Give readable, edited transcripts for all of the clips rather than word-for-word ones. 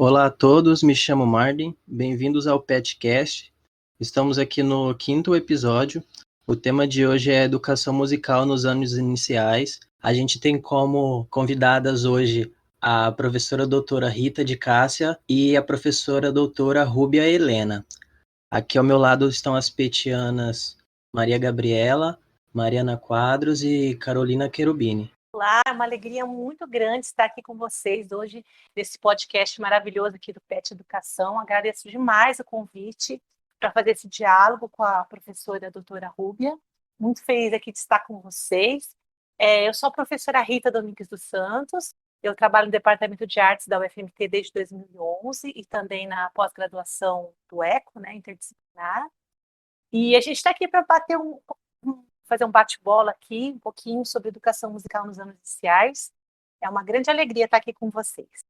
Olá a todos, me chamo Marlin, bem-vindos ao PetCast. Estamos aqui no 5º episódio. O tema de hoje é educação musical nos anos iniciais. A gente tem como convidadas hoje a professora doutora Rita de Cássia e a professora doutora Rúbia Helena. Aqui ao meu lado estão as petianas Maria Gabriela, Mariana Quadros e Carolina Cherubini. Olá, é uma alegria muito grande estar aqui com vocês hoje nesse podcast maravilhoso aqui do PET Educação. Agradeço demais o convite para fazer esse diálogo com a professora doutora Rúbia. Muito feliz aqui de estar com vocês. Eu sou a professora Rita Domingues dos Santos, eu trabalho no Departamento de Artes da UFMT desde 2011 e também na pós-graduação do ECO, né, interdisciplinar. E a gente está aqui para fazer um bate-bola aqui, um pouquinho sobre educação musical nos anos iniciais. É uma grande alegria estar aqui com vocês.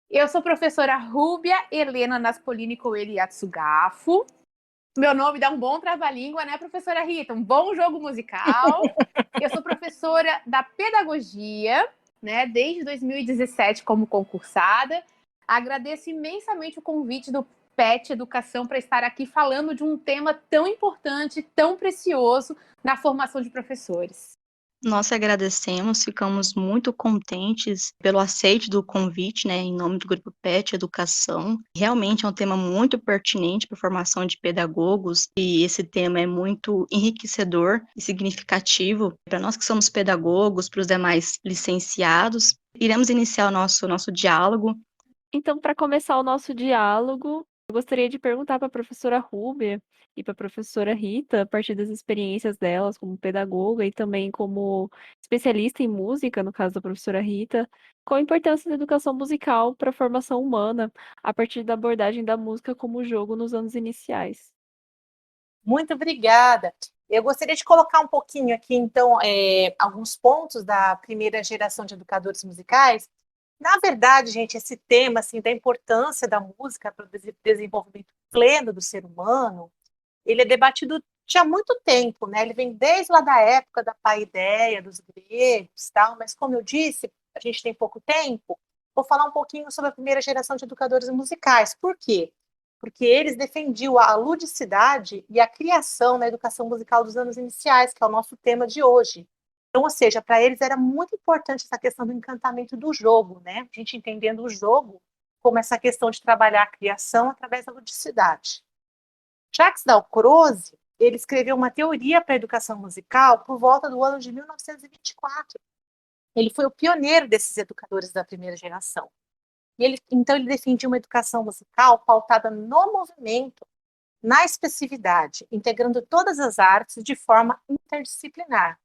Eu sou professora Rúbia Helena Naspolini Coelho Yatsugafo. Meu nome dá um bom trava-língua, né, professora Rita? Um bom jogo musical. Eu sou professora da pedagogia, né, desde 2017 como concursada. Agradeço imensamente o convite do PET Educação para estar aqui falando de um tema tão importante, tão precioso na formação de professores. Nós agradecemos, ficamos muito contentes pelo aceite do convite, né, em nome do Grupo PET Educação. Realmente é um tema muito pertinente para a formação de pedagogos e esse tema é muito enriquecedor e significativo para nós que somos pedagogos, para os demais licenciados. Iremos iniciar o nosso diálogo. Então, para começar o nosso diálogo, eu gostaria de perguntar para a professora Rúbia e para a professora Rita, a partir das experiências delas como pedagoga e também como especialista em música, no caso da professora Rita, qual a importância da educação musical para a formação humana, a partir da abordagem da música como jogo nos anos iniciais. Muito obrigada. Eu gostaria de colocar um pouquinho aqui, então, alguns pontos da primeira geração de educadores musicais. Na verdade, gente, esse tema assim, da importância da música para o desenvolvimento pleno do ser humano, ele é debatido já há muito tempo, né? Ele vem desde lá da época da paideia, dos gregos, tal, mas como eu disse, a gente tem pouco tempo, vou falar um pouquinho sobre a primeira geração de educadores musicais. Por quê? Porque eles defendiam a ludicidade e a criação na educação musical dos anos iniciais, que é o nosso tema de hoje. Então, ou seja, para eles era muito importante essa questão do encantamento do jogo, né? A gente entendendo o jogo como essa questão de trabalhar a criação através da ludicidade. Jacques Dalcroze, ele escreveu uma teoria para a educação musical por volta do ano de 1924. Ele foi o pioneiro desses educadores da primeira geração. Então, ele defendia uma educação musical pautada no movimento, na expressividade, integrando todas as artes de forma interdisciplinar.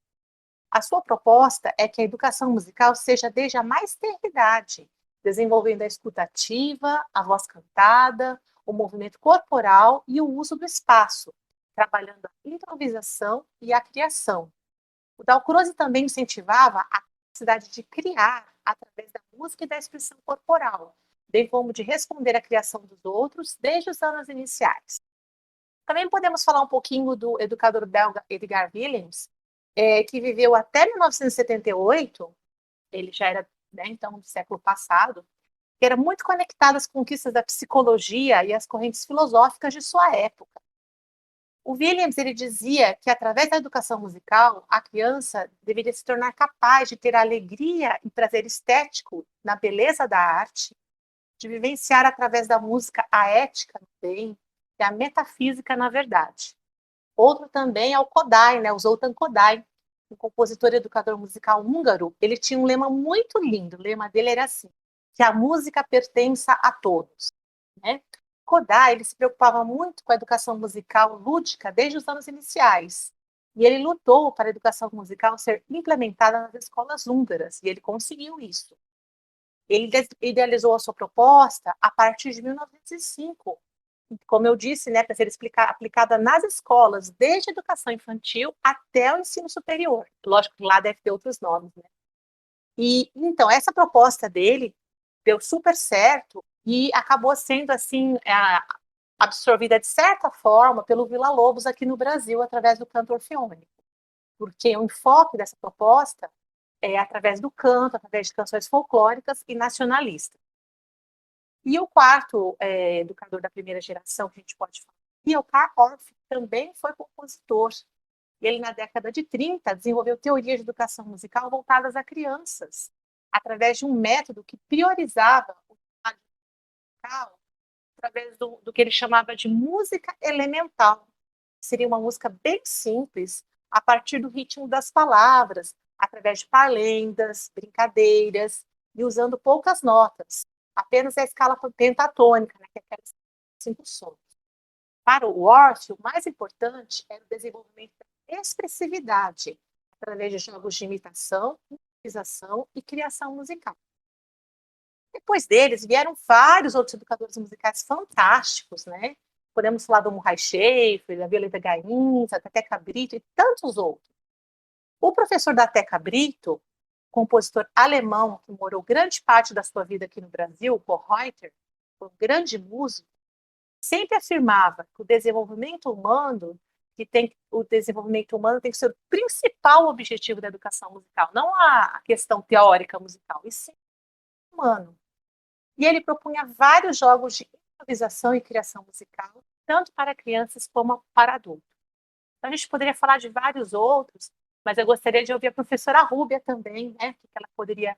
A sua proposta é que a educação musical seja desde a mais tenra idade, desenvolvendo a escuta ativa, a voz cantada, o movimento corporal e o uso do espaço, trabalhando a improvisação e a criação. O Dalcroze também incentivava a capacidade de criar através da música e da expressão corporal, bem como de responder à criação dos outros desde os anos iniciais. Também podemos falar um pouquinho do educador belga Edgar Willems, que viveu até 1978, ele já era, né, então, do século passado, que era muito conectado às conquistas da psicologia e às correntes filosóficas de sua época. O Willems, ele dizia que, através da educação musical, a criança deveria se tornar capaz de ter alegria e prazer estético na beleza da arte, de vivenciar através da música a ética no bem e a metafísica na verdade. Outro também é o Kodály, né, o Zoltán Kodály, um compositor e educador musical húngaro. Ele tinha um lema muito lindo, o lema dele era assim, que a música pertença a todos, né? Kodály, ele se preocupava muito com a educação musical lúdica desde os anos iniciais, e ele lutou para a educação musical ser implementada nas escolas húngaras, e ele conseguiu isso. Ele idealizou a sua proposta a partir de 1905, como eu disse, né, para ser aplicada nas escolas, desde a educação infantil até o ensino superior. Lógico que lá deve ter outros nomes, né? E, então, essa proposta dele deu super certo e acabou sendo, assim, absorvida de certa forma pelo Villa-Lobos aqui no Brasil, através do canto orfeônico. Porque o enfoque dessa proposta é através do canto, através de canções folclóricas e nacionalistas. E o quarto educador da primeira geração, que a gente pode falar, Ilkar Orff, também foi compositor. Ele, na década de 30, desenvolveu teorias de educação musical voltadas a crianças, através de um método que priorizava o trabalho musical através do que ele chamava de música elemental. Seria uma música bem simples, a partir do ritmo das palavras, através de parlendas, brincadeiras, e usando poucas notas, apenas a escala pentatônica, né, que é aquelas 5 sons. Para o Orff, o mais importante era o desenvolvimento da expressividade, através de jogos de imitação, improvisação e criação musical. Depois deles, vieram vários outros educadores musicais fantásticos, né? Podemos falar do Murray Schafer, da Violeta Gaines, da Teca Brito e tantos outros. O professor da Teca Brito, compositor alemão que morou grande parte da sua vida aqui no Brasil, Paul Reuter, um grande músico, sempre afirmava que o desenvolvimento humano tem que ser o principal objetivo da educação musical, não a questão teórica musical, e sim humano. E ele propunha vários jogos de improvisação e criação musical, tanto para crianças como para adultos. Então, a gente poderia falar de vários outros, mas eu gostaria de ouvir a professora Rúbia também, né? O que ela poderia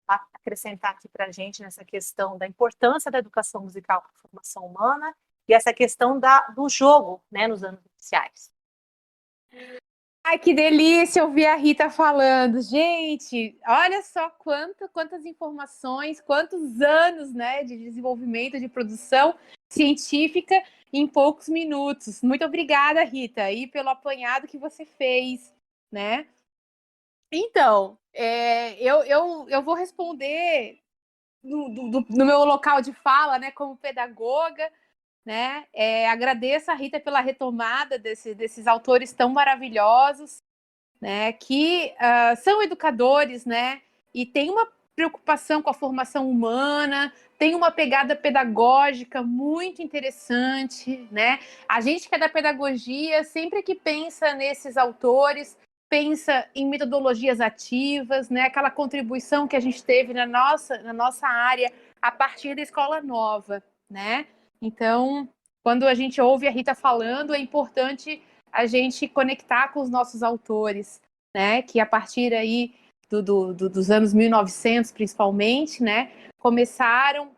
acrescentar aqui para a gente nessa questão da importância da educação musical para a formação humana e essa questão do jogo, né, nos anos iniciais. Ai, que delícia ouvir a Rita falando. Gente, olha só quantas informações, quantos anos, né, de desenvolvimento, de produção científica em poucos minutos. Muito obrigada, Rita, aí pelo apanhado que você fez, né? Então, eu vou responder no meu local de fala, né, como pedagoga, né? Agradeço a Rita pela retomada desses autores tão maravilhosos, né? Que são educadores, né? E tem uma preocupação com a formação humana, tem uma pegada pedagógica muito interessante, né? A gente que é da pedagogia, sempre que pensa nesses autores, pensa em metodologias ativas, né? Aquela contribuição que a gente teve na nossa área a partir da escola nova, né? Então, quando a gente ouve a Rita falando, é importante a gente conectar com os nossos autores, né? Que a partir aí dos anos 1900, principalmente, né? Começaram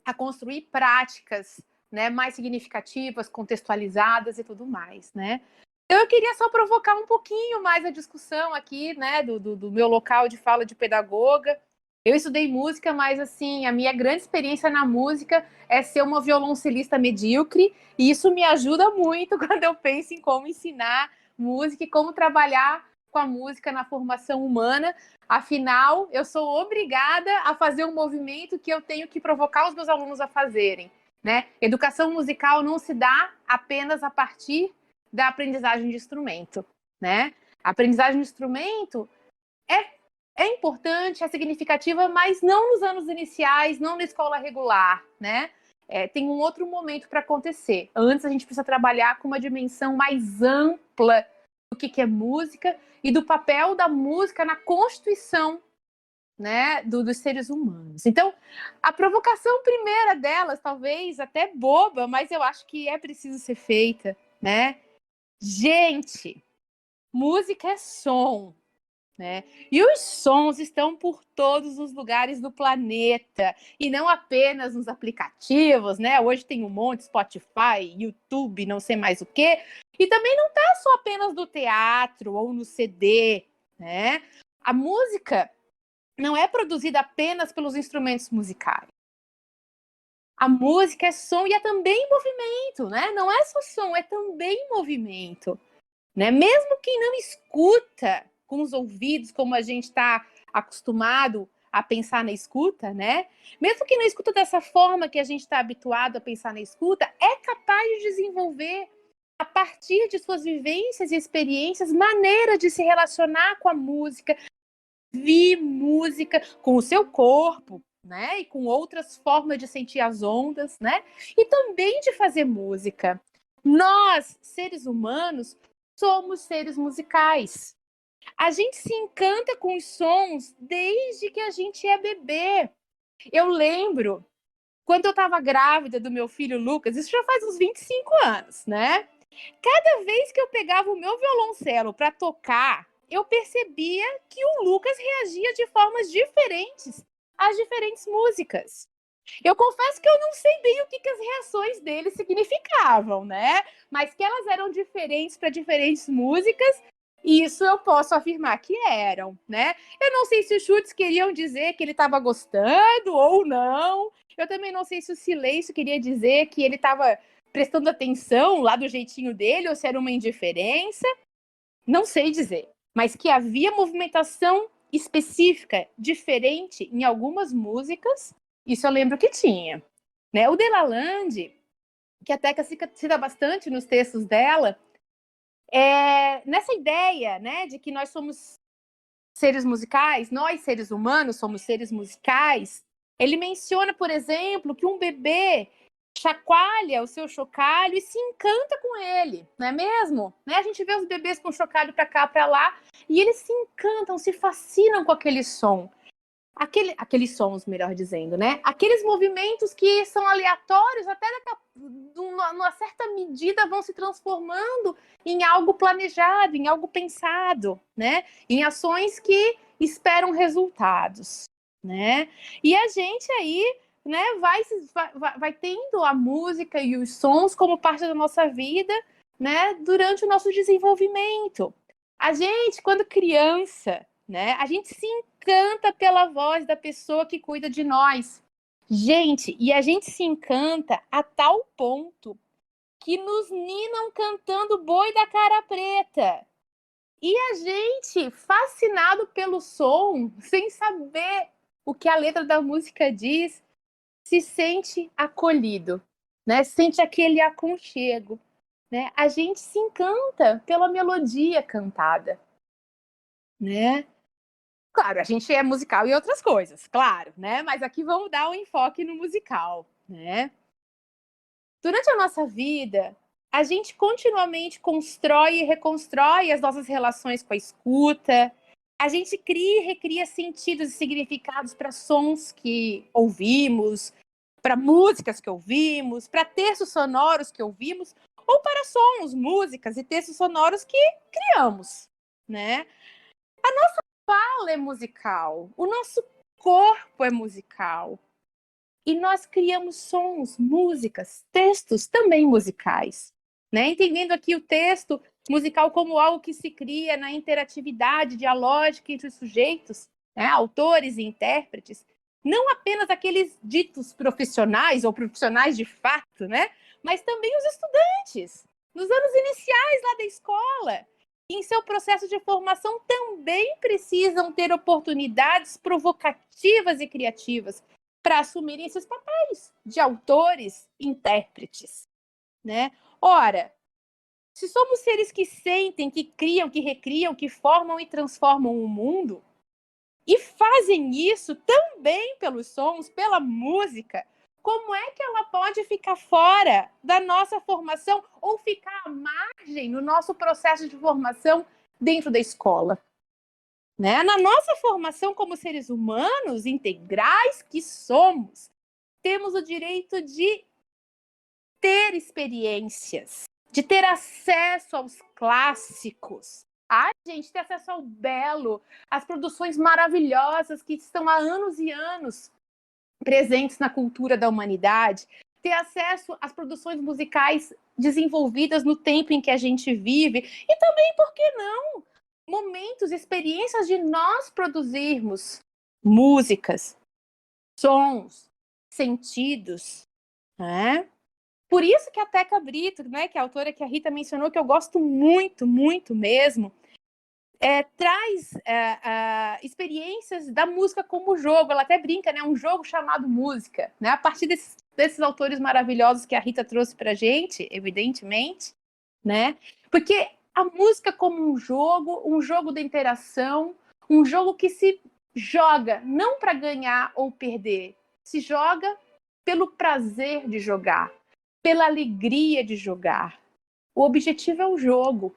a construir práticas, né? Mais significativas, contextualizadas e tudo mais, né? Então, eu queria só provocar um pouquinho mais a discussão aqui, né? Do meu local de fala de pedagoga. Eu estudei música, mas, assim, a minha grande experiência na música é ser uma violoncelista medíocre, e isso me ajuda muito quando eu penso em como ensinar música e como trabalhar com a música na formação humana. Afinal, eu sou obrigada a fazer um movimento que eu tenho que provocar os meus alunos a fazerem, né? Educação musical não se dá apenas a partir da aprendizagem de instrumento, né? A aprendizagem de instrumento é importante, é significativa, mas não nos anos iniciais, não na escola regular, né? Tem um outro momento para acontecer. Antes, a gente precisa trabalhar com uma dimensão mais ampla do que é música e do papel da música na constituição, né, dos seres humanos. Então, a provocação primeira delas, talvez até boba, mas eu acho que é preciso ser feita, né? Gente, música é som, né? E os sons estão por todos os lugares do planeta, e não apenas nos aplicativos, né? Hoje tem um monte, Spotify, YouTube, não sei mais o quê. E também não está só apenas no teatro ou no CD, né? A música não é produzida apenas pelos instrumentos musicais. A música é som e é também movimento, né? Não é só som, é também movimento, né? Mesmo quem não escuta com os ouvidos, como a gente está acostumado a pensar na escuta, né? Mesmo que não escuta dessa forma que a gente está habituado a pensar na escuta, é capaz de desenvolver, a partir de suas vivências e experiências, maneira de se relacionar com a música, ouvir música com o seu corpo, né? E com outras formas de sentir as ondas, né? E também de fazer música. Nós, seres humanos, somos seres musicais. A gente se encanta com os sons desde que a gente é bebê. Eu lembro quando eu estava grávida do meu filho Lucas, isso já faz uns 25 anos, né? Cada vez que eu pegava o meu violoncelo para tocar, eu percebia que o Lucas reagia de formas diferentes às diferentes músicas. Eu confesso que eu não sei bem o que as reações dele significavam, né? Mas que elas eram diferentes para diferentes músicas, isso eu posso afirmar que eram, né? Eu não sei se os chutes queriam dizer que ele estava gostando ou não. Eu também não sei se o silêncio queria dizer que ele estava prestando atenção lá do jeitinho dele ou se era uma indiferença. Não sei dizer. Mas que havia movimentação específica, diferente em algumas músicas, isso eu lembro que tinha. Né? O Delalande, que até que cita bastante nos textos dela, nessa ideia, né, de que nós somos seres musicais, nós seres humanos somos seres musicais, ele menciona, por exemplo, que um bebê chacoalha o seu chocalho e se encanta com ele, não é mesmo? Né? A gente vê os bebês com chocalho para cá, para lá, e eles se encantam, se fascinam com aquele som. Aqueles sons, melhor dizendo, né? Aqueles movimentos que são aleatórios, até numa certa medida vão se transformando em algo planejado, em algo pensado, né? Em ações que esperam resultados, né? E a gente aí, né, vai tendo a música e os sons como parte da nossa vida, né, durante o nosso desenvolvimento. A gente, quando criança, né, a gente se encanta pela voz da pessoa que cuida de nós. Gente, e a gente se encanta a tal ponto que nos ninam cantando Boi da Cara Preta. E a gente, fascinado pelo som, sem saber o que a letra da música diz, se sente acolhido, né? Sente aquele aconchego, né? A gente se encanta pela melodia cantada, né? Claro, a gente é musical e outras coisas, claro, né? Mas aqui vamos dar um enfoque no musical, né? Durante a nossa vida, a gente continuamente constrói e reconstrói as nossas relações com a escuta. A gente cria e recria sentidos e significados para sons que ouvimos, para músicas que ouvimos, para textos sonoros que ouvimos, ou para sons, músicas e textos sonoros que criamos, né? Fala é musical, o nosso corpo é musical. E nós criamos sons, músicas, textos também musicais, né? Entendendo aqui o texto musical como algo que se cria na interatividade dialógica entre os sujeitos, né? Autores e intérpretes, não apenas aqueles ditos profissionais ou profissionais de fato, né? Mas também os estudantes, nos anos iniciais lá da escola, em seu processo de formação também precisam ter oportunidades provocativas e criativas para assumirem esses papéis de autores, intérpretes, né? Ora, se somos seres que sentem, que criam, que recriam, que formam e transformam o mundo, e fazem isso também pelos sons, pela música, como é que ela pode ficar fora da nossa formação ou ficar à margem no nosso processo de formação dentro da escola? Né? Na nossa formação como seres humanos integrais que somos, temos o direito de ter experiências, de ter acesso aos clássicos. Gente, ter acesso ao belo, às produções maravilhosas que estão há anos e anos presentes na cultura da humanidade, ter acesso às produções musicais desenvolvidas no tempo em que a gente vive, e também, por que não, momentos, experiências de nós produzirmos músicas, sons, sentidos, né? Por isso que a Teca Brito, né, que é a autora que a Rita mencionou, que eu gosto muito, muito mesmo, traz experiências da música como jogo. Ela até brinca, né, um jogo chamado música, né, a partir desses autores maravilhosos que a Rita trouxe para a gente, evidentemente, né, porque a música como um jogo da interação, um jogo que se joga não para ganhar ou perder, se joga pelo prazer de jogar, pela alegria de jogar. O objetivo é o jogo,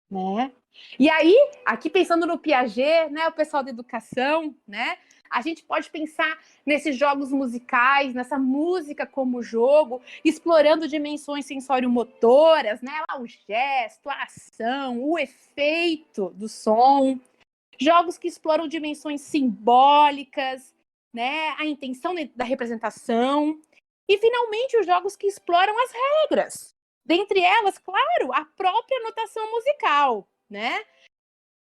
né? E aí, aqui pensando no Piaget, né, o pessoal da educação, né, a gente pode pensar nesses jogos musicais, nessa música como jogo, explorando dimensões sensório-motoras, né, lá o gesto, a ação, o efeito do som. Jogos que exploram dimensões simbólicas, né, a intenção da representação. E, finalmente, os jogos que exploram as regras. Dentre elas, claro, a própria notação musical, né?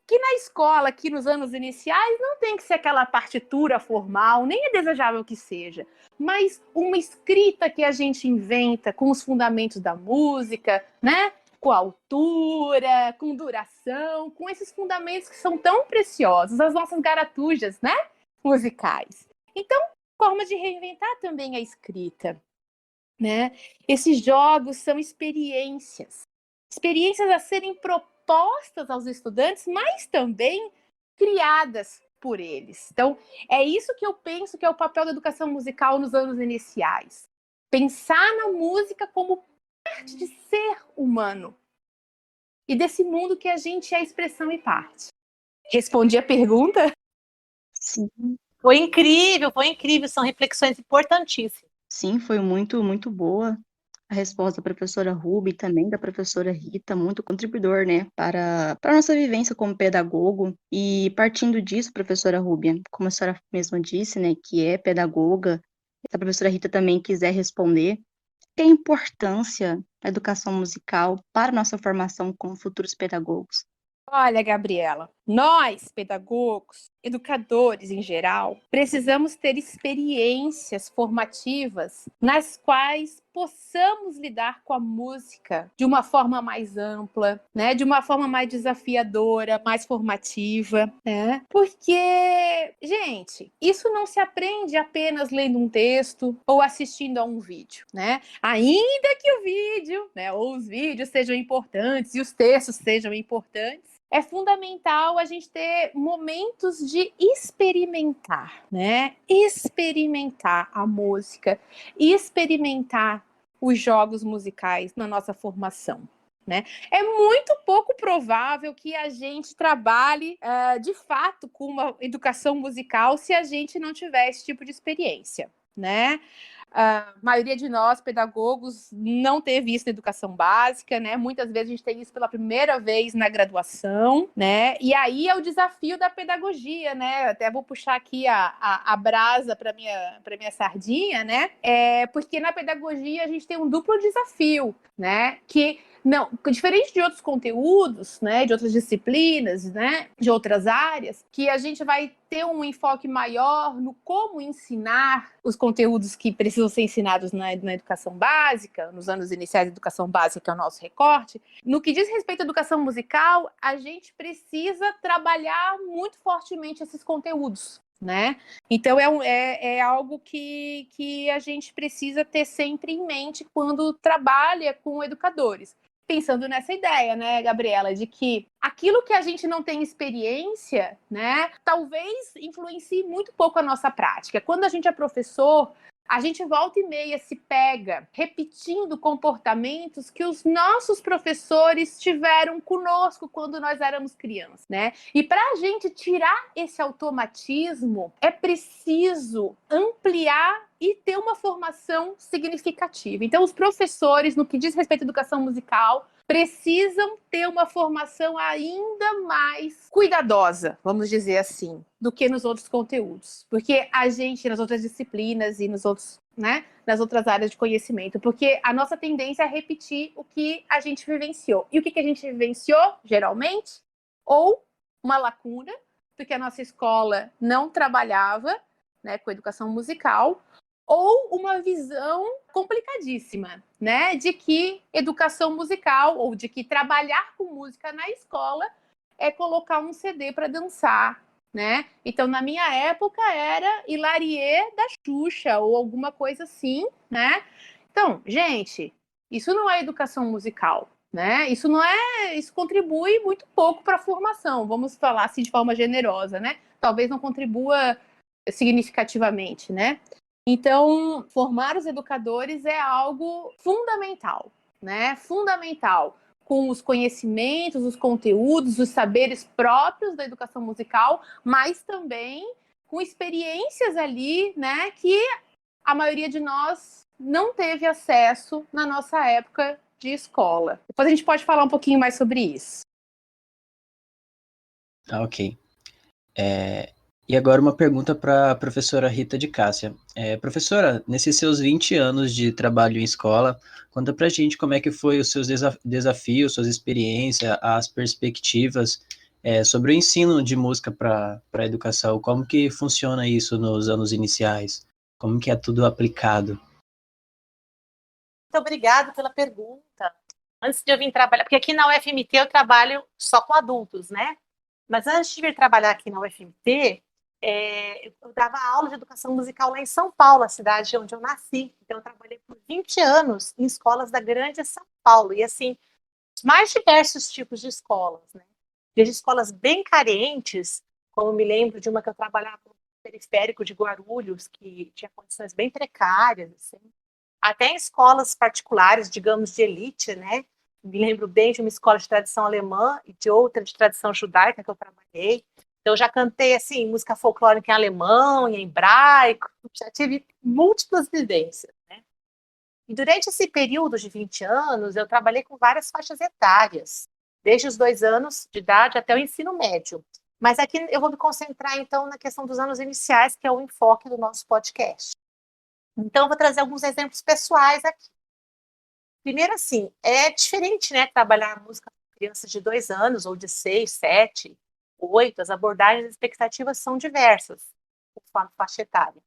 Que na escola, aqui nos anos iniciais, não tem que ser aquela partitura formal, nem é desejável que seja, mas uma escrita que a gente inventa com os fundamentos da música, né? Com altura, com duração, com esses fundamentos que são tão preciosos, as nossas garatujas, né? Musicais. Então, forma de reinventar também a escrita, né? Esses jogos são experiências a serem propostas aos estudantes, mas também criadas por eles. Então, é isso que eu penso que é o papel da educação musical nos anos iniciais. Pensar na música como parte de ser humano e desse mundo que a gente é expressão e parte. Respondi a pergunta? Sim, Foi incrível, são reflexões importantíssimas. sim, foi muito, muito boa a resposta da professora Ruby e também da professora Rita, muito contribuidor, né, para a nossa vivência como pedagogo. E partindo disso, professora Ruby, como a senhora mesma disse, né, que é pedagoga, se a professora Rita também quiser responder, qual é a importância da educação musical para a nossa formação como futuros pedagogos? Olha, Gabriela, nós, pedagogos, educadores em geral, precisamos ter experiências formativas nas quais possamos lidar com a música de uma forma mais ampla, né? De uma forma mais desafiadora, mais formativa, né? Porque, gente, isso não se aprende apenas lendo um texto ou assistindo a um vídeo, né? Ainda que o vídeo, né, ou os vídeos sejam importantes e os textos sejam importantes, é fundamental a gente ter momentos de experimentar, né? Experimentar a música, experimentar os jogos musicais na nossa formação, né? É muito pouco provável que a gente trabalhe de fato com uma educação musical se a gente não tiver esse tipo de experiência, né? A maioria de nós, pedagogos, não teve isso na educação básica, né? Muitas vezes a gente tem isso pela primeira vez na graduação, né? E aí é o desafio da pedagogia, né? Até vou puxar aqui a brasa para minha sardinha, né? Porque na pedagogia a gente tem um duplo desafio, né? Que não, diferente de outros conteúdos, né, de outras disciplinas, né, de outras áreas, que a gente vai ter um enfoque maior no como ensinar os conteúdos que precisam ser ensinados na educação básica, nos anos iniciais da educação básica, que é o nosso recorte. No que diz respeito à educação musical, a gente precisa trabalhar muito fortemente esses conteúdos, né? Então é algo que a gente precisa ter sempre em mente quando trabalha com educadores. Pensando nessa ideia, né, Gabriela, de que aquilo que a gente não tem experiência, né, talvez influencie muito pouco a nossa prática. Quando a gente é professor, a gente volta e meia se pega repetindo comportamentos que os nossos professores tiveram conosco quando nós éramos crianças, né? E para a gente tirar esse automatismo, é preciso ampliar e ter uma formação significativa. Então, os professores, no que diz respeito à educação musical, precisam ter uma formação ainda mais cuidadosa, vamos dizer assim, do que nos outros conteúdos. Porque a gente, nas outras disciplinas e nos outros, né, nas outras áreas de conhecimento, porque a nossa tendência é repetir o que a gente vivenciou. E o que a gente vivenciou, geralmente? Ou uma lacuna, porque a nossa escola não trabalhava, né, com educação musical, ou uma visão complicadíssima, né, de que educação musical ou de que trabalhar com música na escola é colocar um CD para dançar, né? Então, na minha época era Hilarie da Xuxa ou alguma coisa assim, né? Então, gente, isso não é educação musical, né? Isso contribui muito pouco para a formação, vamos falar assim de forma generosa, né? Talvez não contribua significativamente, né? Então, formar os educadores é algo fundamental, né? Fundamental. com os conhecimentos, os conteúdos, os saberes próprios da educação musical, mas também com experiências ali, né, que a maioria de nós não teve acesso na nossa época de escola. Depois a gente pode falar um pouquinho mais sobre isso. Ok. E agora uma pergunta para a professora Rita de Cássia. Professora, nesses seus 20 anos de trabalho em escola, conta pra gente como é que foi os seus desafios, suas experiências, as perspectivas sobre o ensino de música para a educação. Como que funciona isso nos anos iniciais? Como que é tudo aplicado? Muito obrigada pela pergunta. Antes de eu vir trabalhar, porque aqui na UFMT eu trabalho só com adultos, né? Mas antes de vir trabalhar aqui na UFMT, eu dava aula de educação musical lá em São Paulo, a cidade onde eu nasci. Então, eu trabalhei por 20 anos em escolas da grande São Paulo. E, assim, os mais diversos tipos de escolas, né? Desde escolas bem carentes, como me lembro de uma que eu trabalhava no periférico de Guarulhos, que tinha condições bem precárias, assim, até em escolas particulares, digamos, de elite, né? Me lembro bem de uma escola de tradição alemã e de outra de tradição judaica que eu trabalhei. Então, eu já cantei, assim, música folclórica em alemão, em hebraico, já tive múltiplas vivências, né? E durante esse período de 20 anos, eu trabalhei com várias faixas etárias, desde os 2 anos de idade até o ensino médio. Mas aqui eu vou me concentrar, então, na questão dos anos iniciais, que é o enfoque do nosso podcast. Então, eu vou trazer alguns exemplos pessoais aqui. Primeiro, assim, é diferente, né, trabalhar música com crianças de 2 anos, ou de 6, 7, 8, as abordagens e expectativas são diversas, conforme faixa etária.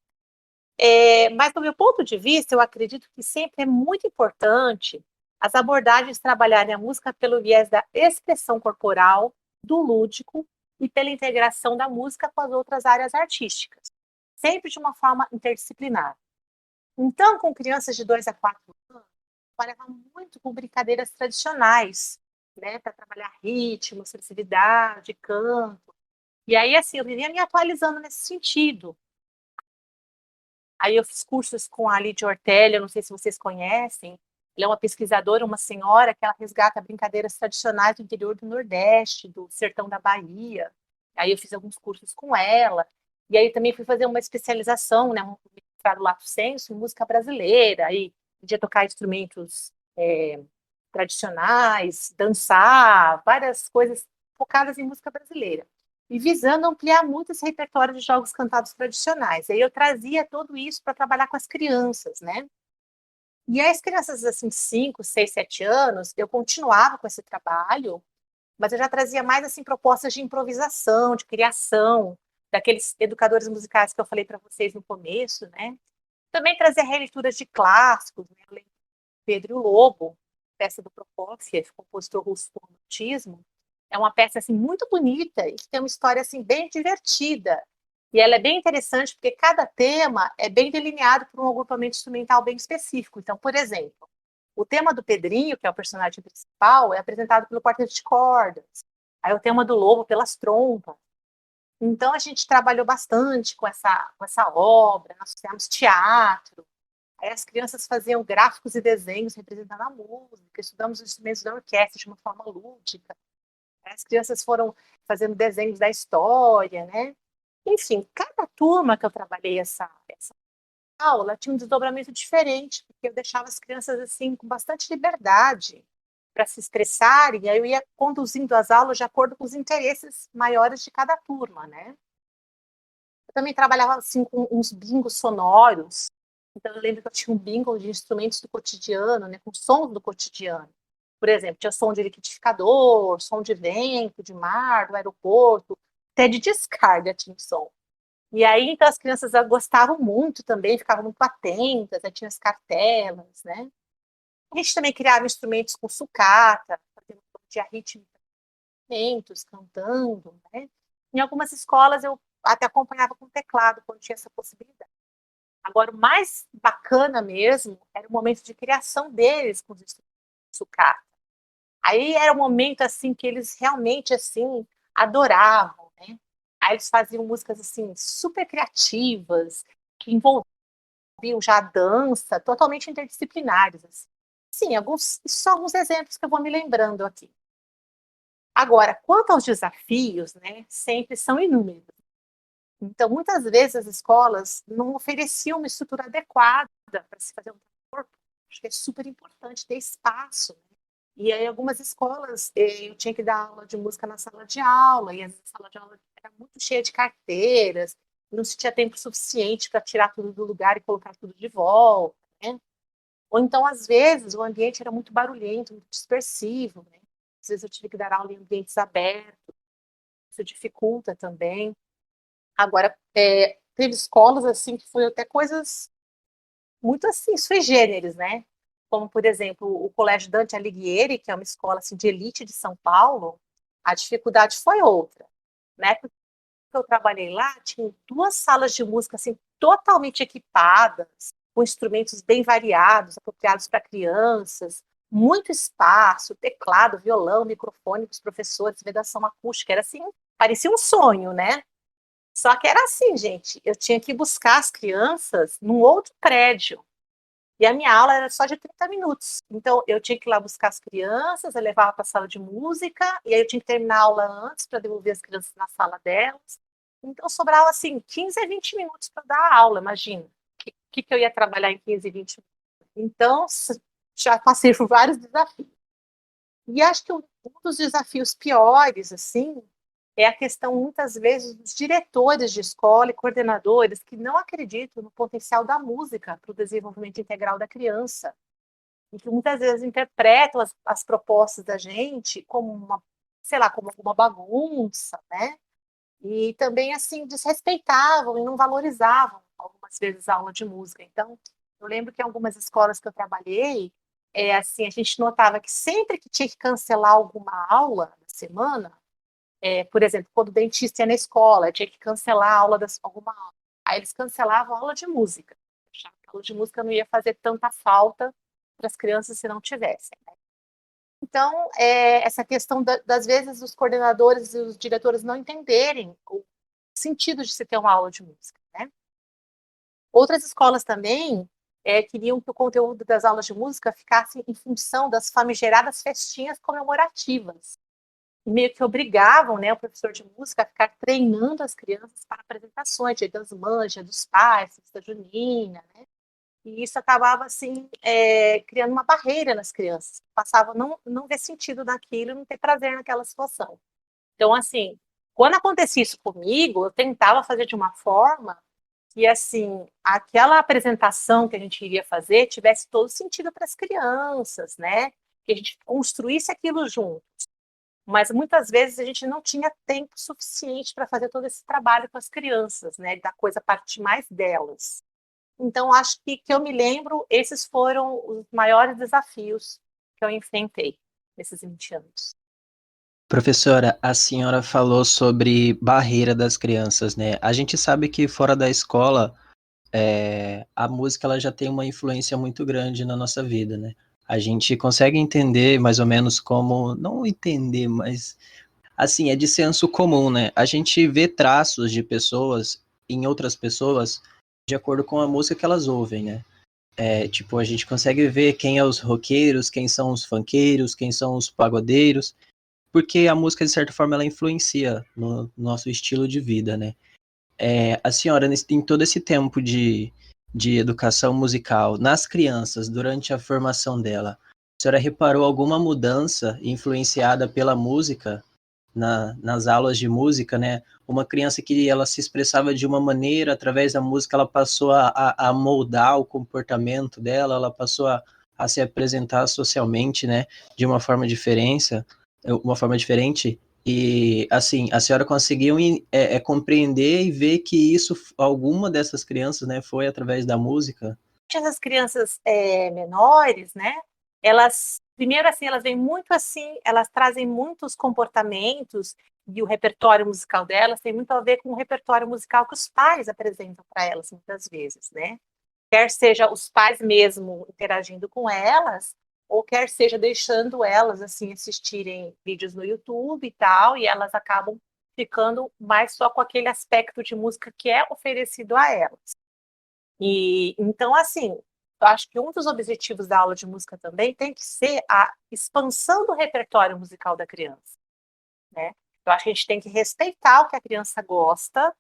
Mas, do meu ponto de vista, eu acredito que sempre é muito importante as abordagens trabalharem a música pelo viés da expressão corporal, do lúdico e pela integração da música com as outras áreas artísticas, sempre de uma forma interdisciplinar. Então, com crianças de 2 a 4 anos, trabalhava muito com brincadeiras tradicionais, né, para trabalhar ritmo, expressividade, canto. E aí, assim, eu vivia me atualizando nesse sentido. Aí eu fiz cursos com a Lídia Ortelli, eu não sei se vocês conhecem. Ela é uma pesquisadora, uma senhora, que ela resgata brincadeiras tradicionais do interior do Nordeste, do sertão da Bahia. Aí eu fiz alguns cursos com ela. E aí também fui fazer uma especialização, né, um mestrado lato sensu em música brasileira. Aí podia tocar instrumentos tradicionais, dançar, várias coisas focadas em música brasileira. E visando ampliar muito esse repertório de jogos cantados tradicionais. Aí eu trazia tudo isso para trabalhar com as crianças, né? E aí as crianças, assim, 5, 6, 7 anos, eu continuava com esse trabalho, mas eu já trazia mais, assim, propostas de improvisação, de criação, daqueles educadores musicais que eu falei para vocês no começo, né? Também trazia releituras de clássicos, né? Eu lembro de Pedro e o Lobo, peça do Prokofiev, compositor russo do romantismo. É uma peça, assim, muito bonita e que tem uma história, assim, bem divertida. E ela é bem interessante porque cada tema é bem delineado por um agrupamento instrumental bem específico. Então, por exemplo, o tema do Pedrinho, que é o personagem principal, é apresentado pelo quarteto de cordas. Aí o tema do Lobo pelas trompas. Então, a gente trabalhou bastante com essa obra, nós fizemos teatro. Aí as crianças faziam gráficos e desenhos representando a música, estudamos os instrumentos da orquestra de uma forma lúdica. As crianças foram fazendo desenhos da história, né? Enfim, cada turma que eu trabalhei essa aula tinha um desdobramento diferente, porque eu deixava as crianças assim com bastante liberdade para se expressarem, e aí eu ia conduzindo as aulas de acordo com os interesses maiores de cada turma, né? Eu também trabalhava assim com uns bingos sonoros. Então eu lembro que eu tinha um bingo de instrumentos do cotidiano, né, com sons do cotidiano. Por exemplo, tinha som de liquidificador, som de vento, de mar, do aeroporto, até de descarga tinha som. E aí, então, as crianças gostavam muito também, ficavam muito atentas, aí tinha as cartelas, né? A gente também criava instrumentos com sucata, fazendo dia rítmica, instrumentos, cantando, né? Em algumas escolas eu até acompanhava com teclado, quando tinha essa possibilidade. Agora, o mais bacana mesmo era o momento de criação deles com os instrumentos de sucata. Aí era um momento, assim, que eles realmente, assim, adoravam, né? Aí eles faziam músicas, assim, super criativas, que envolviam já a dança, totalmente interdisciplinares, assim. Sim, só alguns exemplos que eu vou me lembrando aqui. Agora, quanto aos desafios, né, sempre são inúmeros. Então, muitas vezes as escolas não ofereciam uma estrutura adequada para se fazer um corpo. Acho que é super importante ter espaço, né? E aí, algumas escolas, eu tinha que dar aula de música na sala de aula, e a sala de aula era muito cheia de carteiras, não se tinha tempo suficiente para tirar tudo do lugar e colocar tudo de volta, né? Ou então, às vezes, o ambiente era muito barulhento, muito dispersivo, né? Às vezes eu tive que dar aula em ambientes abertos, isso dificulta também. Agora, teve escolas, assim, que foi até coisas muito, assim, sui generis, né? Como, por exemplo, o Colégio Dante Alighieri, que é uma escola, assim, de elite de São Paulo, a dificuldade foi outra, né? Porque eu trabalhei lá, tinha 2 salas de música, assim, totalmente equipadas, com instrumentos bem variados, apropriados para crianças, muito espaço, teclado, violão, microfone para os professores, vedação acústica, era assim, parecia um sonho, né? Só que era assim, gente, eu tinha que buscar as crianças num outro prédio. E a minha aula era só de 30 minutos. Então, eu tinha que ir lá buscar as crianças, eu levava para a sala de música, e aí eu tinha que terminar a aula antes para devolver as crianças na sala delas. Então, sobrava, assim, 15 a 20 minutos para dar a aula, imagina. O que eu ia trabalhar em 15 e 20 minutos? Então, já passei por vários desafios. E acho que um dos desafios piores, assim, é a questão, muitas vezes, dos diretores de escola e coordenadores que não acreditam no potencial da música para o desenvolvimento integral da criança, e que muitas vezes interpretam as propostas da gente como uma, sei lá, como alguma bagunça, né? E também, assim, desrespeitavam e não valorizavam, algumas vezes, a aula de música. Então, eu lembro que em algumas escolas que eu trabalhei, assim, a gente notava que sempre que tinha que cancelar alguma aula na semana, por exemplo, quando o dentista ia na escola, tinha que cancelar a aula alguma aula. Aí eles cancelavam a aula de música. Achavam que a aula de música não ia fazer tanta falta para as crianças se não tivessem, né? Então, essa questão das vezes os coordenadores e os diretores não entenderem o sentido de se ter uma aula de música, né? Outras escolas também queriam que o conteúdo das aulas de música ficasse em função das famigeradas festinhas comemorativas. E meio que obrigavam, né, o professor de música a ficar treinando as crianças para apresentações, Dia das Mães, Dia dos Pais, Festa Junina, né? E isso acabava, assim, criando uma barreira nas crianças, que passavam a não ver sentido naquilo, não ter prazer naquela situação. Então, assim, quando acontecia isso comigo, eu tentava fazer de uma forma que, assim, aquela apresentação que a gente iria fazer tivesse todo sentido para as crianças, né? Que a gente construísse aquilo junto. Mas muitas vezes a gente não tinha tempo suficiente para fazer todo esse trabalho com as crianças, né? Da coisa partir mais delas. Então, acho que eu me lembro, esses foram os maiores desafios que eu enfrentei nesses 20 anos. Professora, a senhora falou sobre barreira das crianças, né? A gente sabe que fora da escola, a música ela já tem uma influência muito grande na nossa vida, né? A gente consegue entender mais ou menos como, não entender, mas assim, é de senso comum, né? A gente vê traços de pessoas em outras pessoas de acordo com a música que elas ouvem, né? Tipo, a gente consegue ver quem é os roqueiros, quem são os funkeiros, quem são os pagodeiros, porque a música, de certa forma, ela influencia no nosso estilo de vida, né? A senhora, em todo esse tempo de educação musical, nas crianças, durante a formação dela, a senhora reparou alguma mudança influenciada pela música nas aulas de música, né? Uma criança que ela se expressava de uma maneira, através da música, ela passou a moldar o comportamento dela, ela passou a se apresentar socialmente, né? De uma forma diferente. E, assim, a senhora conseguiu compreender e ver que isso, alguma dessas crianças, né, foi através da música? Essas crianças menores, né? Elas, primeiro, assim, elas vêm muito assim, elas trazem muitos comportamentos, e o repertório musical delas tem muito a ver com o repertório musical que os pais apresentam para elas, muitas vezes, né? Quer seja os pais mesmo interagindo com elas, ou quer seja deixando elas, assim, assistirem vídeos no YouTube e tal, e elas acabam ficando mais só com aquele aspecto de música que é oferecido a elas. E então, assim, eu acho que um dos objetivos da aula de música também tem que ser a expansão do repertório musical da criança, né? Eu acho que a gente tem que respeitar o que a criança gosta,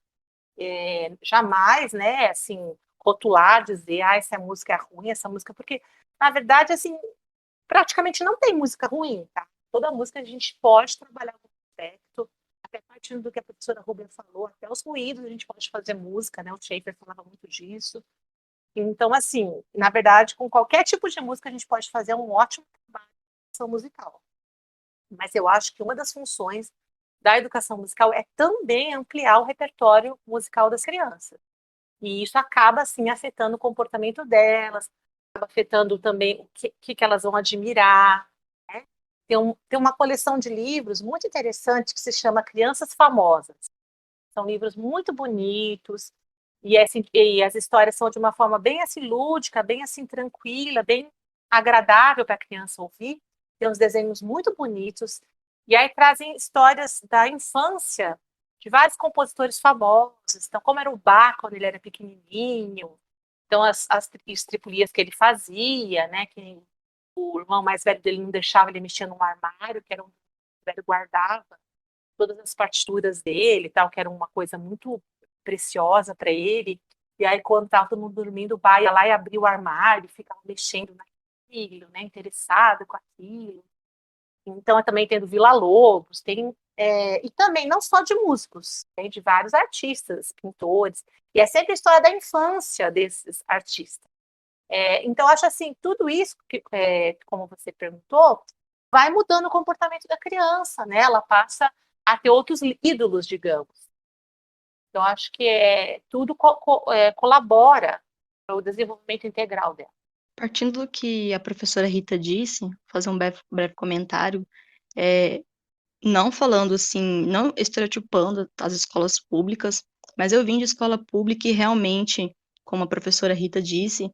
jamais, né, assim, rotular, dizer, essa música é ruim, essa música, porque, na verdade, assim, praticamente não tem música ruim, tá? Toda música a gente pode trabalhar com aspecto, até partindo do que a professora Rubem falou, até os ruídos a gente pode fazer música, né? O Schaeffer falava muito disso. Então, assim, na verdade, com qualquer tipo de música a gente pode fazer um ótimo trabalho de educação musical. Mas eu acho que uma das funções da educação musical é também ampliar o repertório musical das crianças. E isso acaba, assim, afetando o comportamento delas, acaba afetando também o que elas vão admirar, né? Tem uma coleção de livros muito interessante que se chama Crianças Famosas. São livros muito bonitos, e as histórias são de uma forma bem assim lúdica, bem assim tranquila, bem agradável para a criança ouvir. Tem uns desenhos muito bonitos, e aí trazem histórias da infância de vários compositores famosos. Então, como era o Bach quando ele era pequenininho, então as estripulias que ele fazia, né, que o irmão mais velho dele não deixava ele mexer num armário, que era um velho guardava todas as partituras dele, tal, que era uma coisa muito preciosa para ele. E aí, quando estava todo mundo dormindo, o pai ia lá e abria o armário, ficava mexendo naquilo, né, interessado com aquilo. Então, eu também tendo Villa-Lobos, e também não só de músicos, tem de vários artistas, pintores, e é sempre a história da infância desses artistas. Então, acho assim, tudo isso, como você perguntou, vai mudando o comportamento da criança, né? Ela passa a ter outros ídolos, digamos. Então, acho que tudo colabora para o desenvolvimento integral dela. Partindo do que a professora Rita disse, vou fazer um breve comentário, não falando assim, não estereotipando as escolas públicas, mas eu vim de escola pública e realmente, como a professora Rita disse,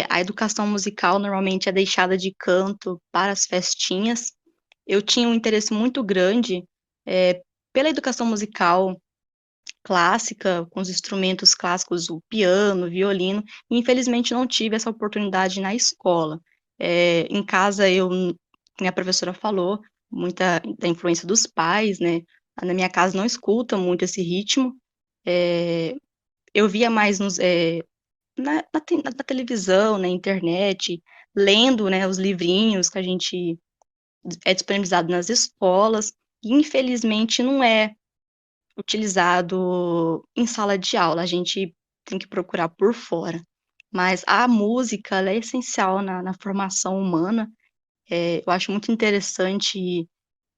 a educação musical normalmente é deixada de canto para as festinhas. Eu tinha um interesse muito grande pela educação musical clássica, com os instrumentos clássicos, o piano, o violino, e infelizmente não tive essa oportunidade na escola. Em casa, minha professora falou, muita da influência dos pais, né? Na minha casa não escuta muito esse ritmo. Eu via mais na televisão, na internet, lendo, né, os livrinhos que a gente é disponibilizado nas escolas, e infelizmente não é utilizado em sala de aula, a gente tem que procurar por fora. Mas a música, ela é essencial na formação humana, eu acho muito interessante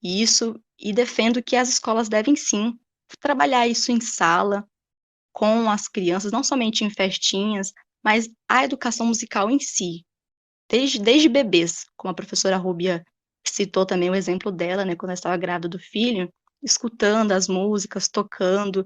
isso, e defendo que as escolas devem sim trabalhar isso em sala, com as crianças, não somente em festinhas, mas a educação musical em si, desde bebês, como a professora Rúbia citou também o exemplo dela, né, quando ela estava grávida do filho, escutando as músicas, tocando,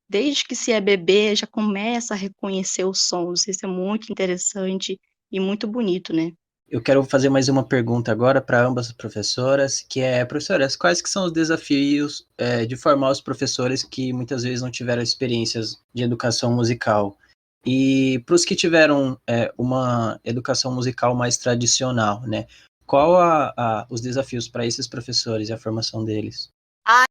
desde que se é bebê, já começa a reconhecer os sons, isso é muito interessante e muito bonito, né. Eu quero fazer mais uma pergunta agora para ambas as professoras, que é, professoras, quais que são os desafios de formar os professores que muitas vezes não tiveram experiências de educação musical? E para os que tiveram uma educação musical mais tradicional, né? Qual os desafios para esses professores e a formação deles?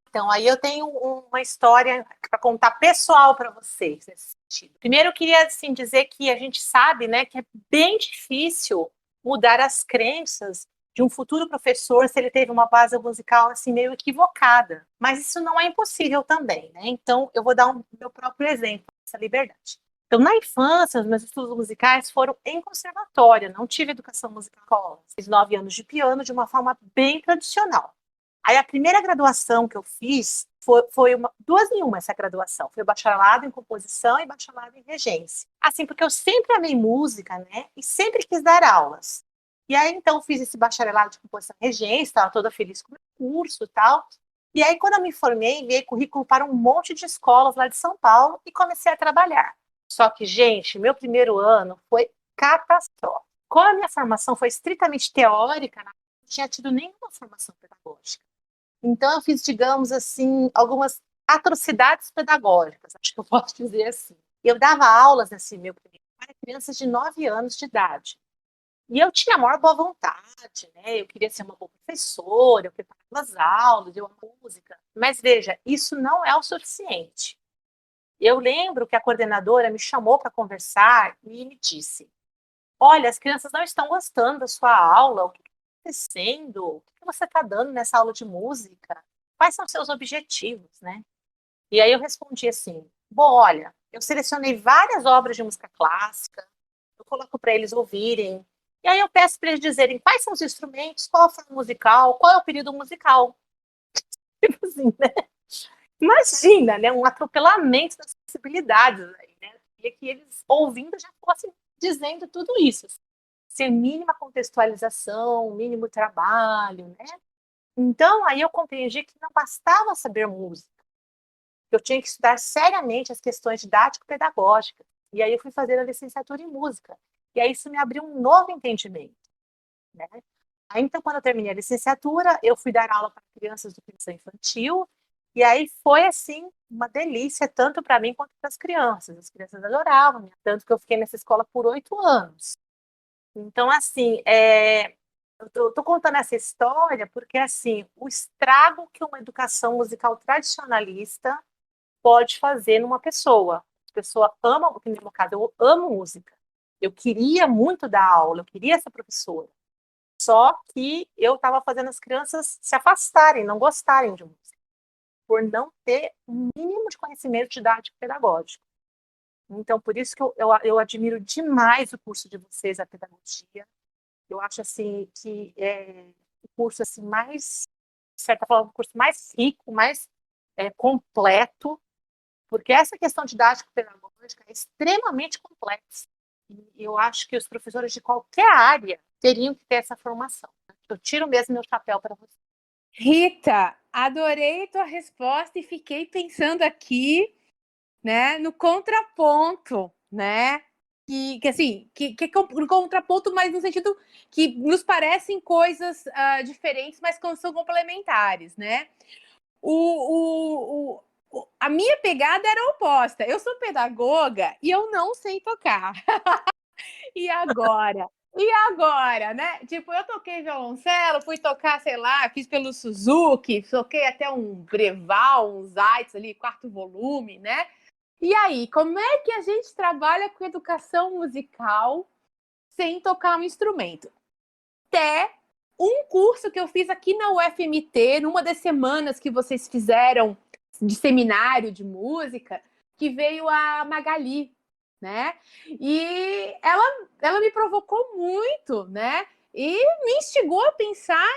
Então, aí eu tenho uma história para contar pessoal para vocês nesse sentido. Primeiro, eu queria assim, dizer que a gente sabe, né, que é bem difícil mudar as crenças de um futuro professor se ele teve uma base musical assim meio equivocada. Mas isso não é impossível também, né? Então, eu vou dar meu próprio exemplo dessa liberdade. Então, na infância, os meus estudos musicais foram em conservatório, não tive educação musical. Fiz 9 anos de piano de uma forma bem tradicional. Aí a primeira graduação que eu fiz foi duas em uma essa graduação. Foi o bacharelado em composição e bacharelado em regência. Assim, porque eu sempre amei música, né? E sempre quis dar aulas. E aí, então, fiz esse bacharelado de composição e regência, estava toda feliz com o meu curso e tal. E aí, quando eu me formei, enviei currículo para um monte de escolas lá de São Paulo e comecei a trabalhar. Só que, gente, meu primeiro ano foi catastrófico. Como a minha formação foi estritamente teórica, não tinha tido nenhuma formação pedagógica. Então, eu fiz, digamos assim, algumas atrocidades pedagógicas, acho que eu posso dizer assim. Eu dava aulas nesse meu primeiro para crianças de 9 anos de idade. E eu tinha a maior boa vontade, né? Eu queria ser uma boa professora, eu preparava as aulas, eu amo música. Mas veja, isso não é o suficiente. Eu lembro que a coordenadora me chamou para conversar e me disse: olha, as crianças não estão gostando da sua aula, o que está acontecendo? O que você está dando nessa aula de música? Quais são os seus objetivos, né? E aí eu respondi assim: bom, olha, eu selecionei várias obras de música clássica, eu coloco para eles ouvirem, e aí eu peço para eles dizerem quais são os instrumentos, qual a forma musical, qual é o período musical. Tipo assim, né? Imagina, né? Um atropelamento das possibilidades aí, né? E que eles, ouvindo, já fossem dizendo tudo isso. Sem mínima contextualização, mínimo trabalho, né? Então, aí eu compreendi que não bastava saber música. Eu tinha que estudar seriamente as questões didático-pedagógicas. E aí eu fui fazer a licenciatura em música. E aí isso me abriu um novo entendimento, né? Aí, então, quando eu terminei a licenciatura, eu fui dar aula para crianças do criança infantil, e aí foi, assim, uma delícia, tanto para mim quanto para as crianças. As crianças adoravam, né? Tanto que eu fiquei nessa escola por 8 anos. Então, assim, eu tô contando essa história porque, assim, o estrago que uma educação musical tradicionalista pode fazer numa pessoa. A pessoa ama, no meu caso, eu amo música. Eu queria muito dar aula, eu queria ser professora. Só que eu estava fazendo as crianças se afastarem, não gostarem de música, por não ter um mínimo de conhecimento didático pedagógico. Então, por isso que eu admiro demais o curso de vocês, a pedagogia. Eu acho assim que é o curso assim mais, de certa forma, o curso mais rico, mais completo, porque essa questão didático-pedagógica é extremamente complexa. E eu acho que os professores de qualquer área teriam que ter essa formação. Eu tiro mesmo meu chapéu para você. Rita, adorei tua resposta e fiquei pensando aqui, né, no contraponto, né? Que é um contraponto, mas no sentido que nos parecem coisas diferentes, mas são complementares, né? A minha pegada era oposta. Eu sou pedagoga e eu não sei tocar. E agora? E agora, né? Tipo, eu toquei violoncelo, fui tocar, sei lá, fiz pelo Suzuki, toquei até um Breval, um Zaitz ali, 4º volume, né? E aí, como é que a gente trabalha com educação musical sem tocar um instrumento? Até um curso que eu fiz aqui na UFMT, numa das semanas que vocês fizeram de seminário de música, que veio a Magali, né? E ela me provocou muito, né? E me instigou a pensar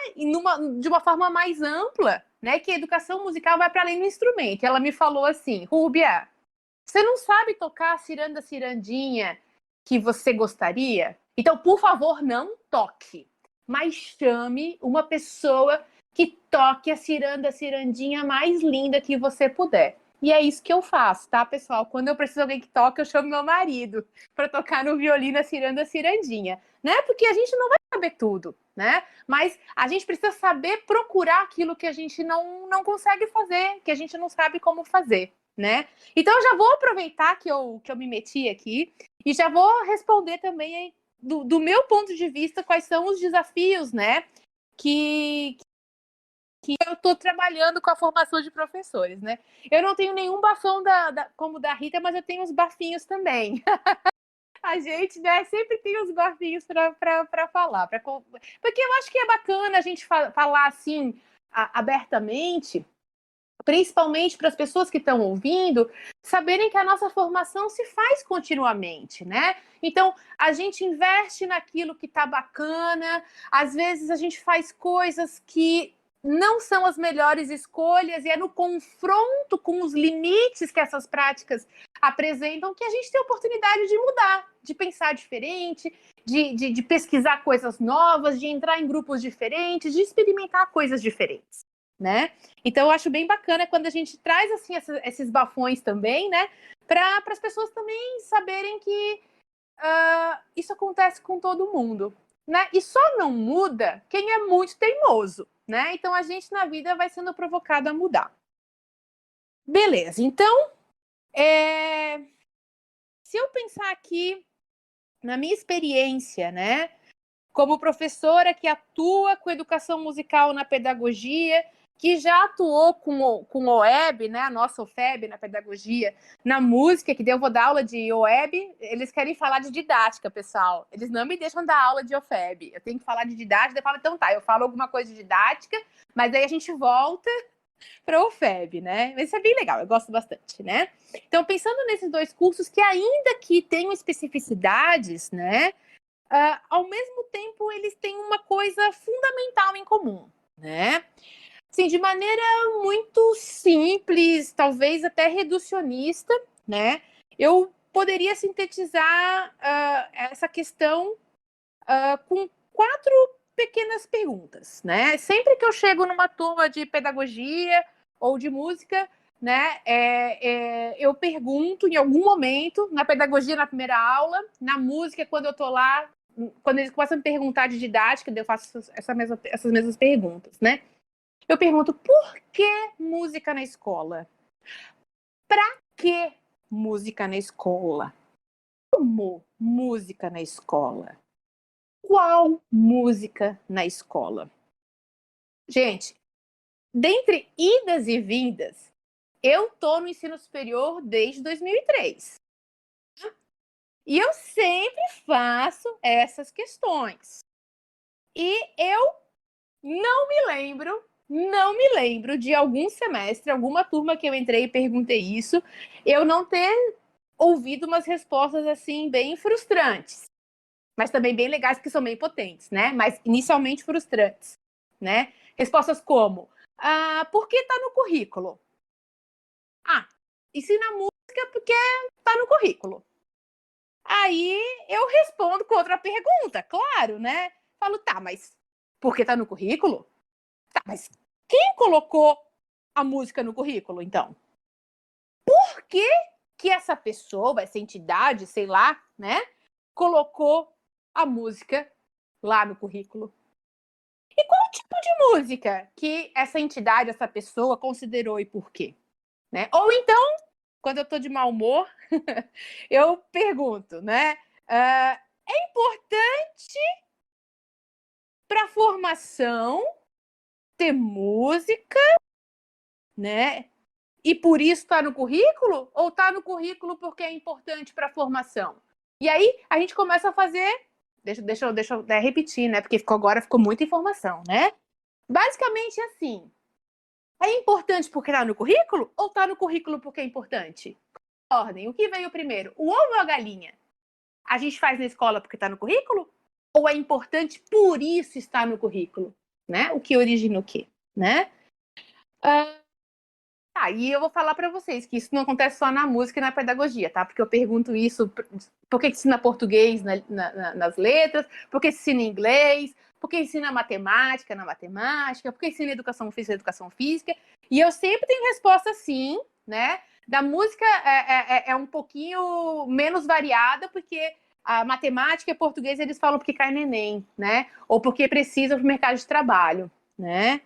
de uma forma mais ampla, né? Que a educação musical vai para além do instrumento. Ela me falou assim: Rúbia, você não sabe tocar a ciranda cirandinha que você gostaria? Então, por favor, não toque. Mas chame uma pessoa que toque a cirandinha mais linda que você puder. E é isso que eu faço, tá, pessoal? Quando eu preciso de alguém que toque, eu chamo meu marido para tocar no violino a cirandinha, né? Porque a gente não vai saber tudo, né? Mas a gente precisa saber procurar aquilo que a gente não consegue fazer, que a gente não sabe como fazer, né? Então eu já vou aproveitar que eu me meti aqui e já vou responder também do meu ponto de vista quais são os desafios, né? Que eu estou trabalhando com a formação de professores, né? Eu não tenho nenhum bafão como da Rita, mas eu tenho uns bafinhos também. A gente, né, sempre tem os bafinhos para falar, porque eu acho que é bacana a gente falar assim abertamente, principalmente para as pessoas que estão ouvindo, saberem que a nossa formação se faz continuamente, né? Então, a gente investe naquilo que está bacana, às vezes a gente faz coisas que não são as melhores escolhas, e é no confronto com os limites que essas práticas apresentam que a gente tem a oportunidade de mudar, de pensar diferente, de pesquisar coisas novas, de entrar em grupos diferentes, de experimentar coisas diferentes, né? Então, eu acho bem bacana quando a gente traz assim esses bafões também, né? Para as pessoas também saberem que isso acontece com todo mundo, né? E só não muda quem é muito teimoso, né? Então, a gente na vida vai sendo provocado a mudar. Beleza, então, se eu pensar aqui na minha experiência, né? como professora que atua com educação musical na pedagogia, que já atuou com o OEB, né, a nossa OFEB na pedagogia, na música, que eu vou dar aula de OEB, eles querem falar de didática, pessoal. Eles não me deixam dar aula de OFEB. Eu tenho que falar de didática, eu falo, então tá, eu falo alguma coisa de didática, mas aí a gente volta para o OFEB, né? Mas isso é bem legal, eu gosto bastante, né? Então, pensando nesses dois cursos que ainda que tenham especificidades, né, ao mesmo tempo eles têm uma coisa fundamental em comum, né? Assim, de maneira muito simples, talvez até reducionista, né? Eu poderia sintetizar essa questão com 4 pequenas perguntas, né? Sempre que eu chego numa turma de pedagogia ou de música, né, eu pergunto em algum momento, na pedagogia na primeira aula, na música quando eu tô lá, quando eles começam a me perguntar de didática, eu faço essas mesmas perguntas, né? Eu pergunto, por que música na escola? Pra que música na escola? Como música na escola? Qual música na escola? Gente, dentre idas e vindas, eu tô no ensino superior desde 2003. E eu sempre faço essas questões. E eu não me lembro de algum semestre, alguma turma que eu entrei e perguntei isso, eu não ter ouvido umas respostas assim bem frustrantes, mas também bem legais, que são bem potentes, né? Mas inicialmente frustrantes, né? Respostas como, por que tá no currículo? Ensina música porque tá no currículo. Aí eu respondo com outra pergunta, claro, né? Falo, tá, mas por que tá no currículo? Tá, mas quem colocou a música no currículo, então? Por que que essa pessoa, essa entidade, sei lá, né, colocou a música lá no currículo? E qual tipo de música que essa entidade, essa pessoa considerou e por quê? Né? Ou então, quando eu tô de mau humor, eu pergunto, né, é importante para a formação ter música, né? E por isso está no currículo? Ou está no currículo porque é importante para a formação? E aí a gente começa a fazer. Deixa eu repetir, né? Porque agora ficou muita informação, né? Basicamente assim. É importante porque está no currículo? Ou está no currículo porque é importante? Ordem. O que veio primeiro? O ovo ou a galinha? A gente faz na escola porque está no currículo? Ou é importante por isso estar no currículo? Né? O que origina o quê? Né? E eu vou falar para vocês que isso não acontece só na música e na pedagogia, tá? Porque eu pergunto isso, por que ensina português nas letras, por que ensina inglês, por que ensina matemática na matemática, por que ensina educação física na educação física, e eu sempre tenho resposta sim, né? Da música é um pouquinho menos variada, porque a matemática e português eles falam porque cai no Enem, né? Ou porque precisa para o mercado de trabalho, né?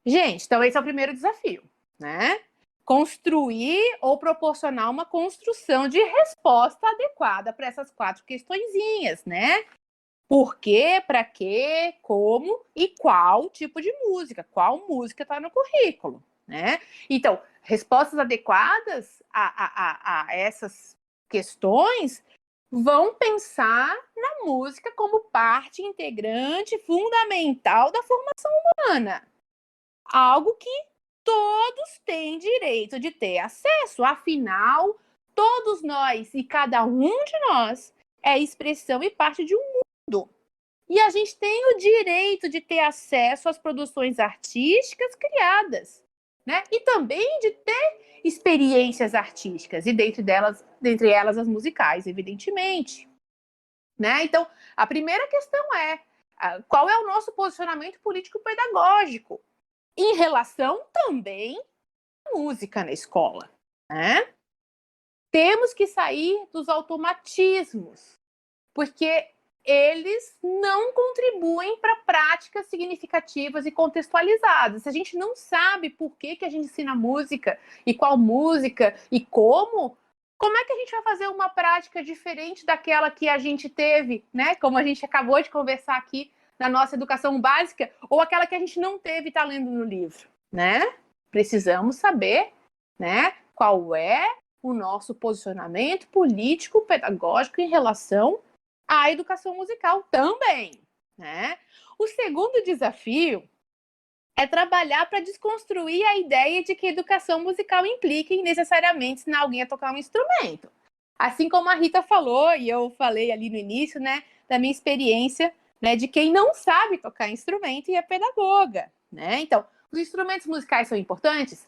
Gente, então esse é o primeiro desafio, né? Construir ou proporcionar uma construção de resposta adequada para essas 4 questõezinhas, né? Por quê, para quê, como e qual tipo de música, qual música está no currículo, né? Então, respostas adequadas a essas questões vão pensar na música como parte integrante fundamental da formação humana. Algo que todos têm direito de ter acesso. Afinal, todos nós e cada um de nós é expressão e parte de um mundo. E a gente tem o direito de ter acesso às produções artísticas criadas, né? E também de ter experiências artísticas, e dentre elas as musicais, evidentemente. Né? Então, a primeira questão é qual é o nosso posicionamento político-pedagógico em relação também à música na escola, né? Temos que sair dos automatismos, porque eles não contribuem para práticas significativas e contextualizadas. Se a gente não sabe por que a gente ensina música e qual música e como como é que a gente vai fazer uma prática diferente daquela que a gente teve, né? Como a gente acabou de conversar aqui na nossa educação básica, ou aquela que a gente não teve e está lendo no livro, né? Precisamos saber, né, qual é o nosso posicionamento político, pedagógico em relação à educação musical também, né? O segundo desafio é trabalhar para desconstruir a ideia de que educação musical implique necessariamente ensinar alguém a tocar um instrumento. Assim como a Rita falou, e eu falei ali no início, né, da minha experiência, né, de quem não sabe tocar instrumento e é pedagoga, né? Então, os instrumentos musicais são importantes?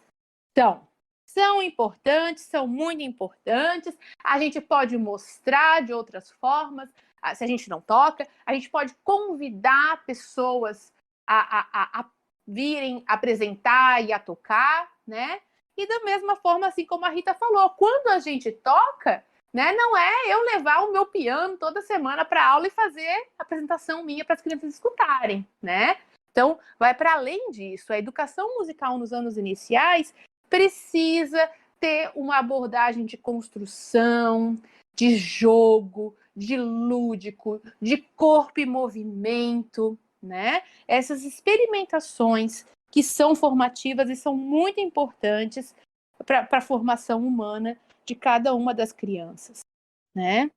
São importantes, são muito importantes. A gente pode mostrar de outras formas, se a gente não toca, a gente pode convidar pessoas a virem apresentar e a tocar, né? E da mesma forma, assim como a Rita falou, quando a gente toca, né, não é eu levar o meu piano toda semana para aula e fazer apresentação minha para as crianças escutarem, né? Então, vai para além disso. A educação musical nos anos iniciais precisa ter uma abordagem de construção, de jogo, de lúdico, de corpo e movimento, né? Essas experimentações que são formativas e são muito importantes para a formação humana de cada uma das crianças, né?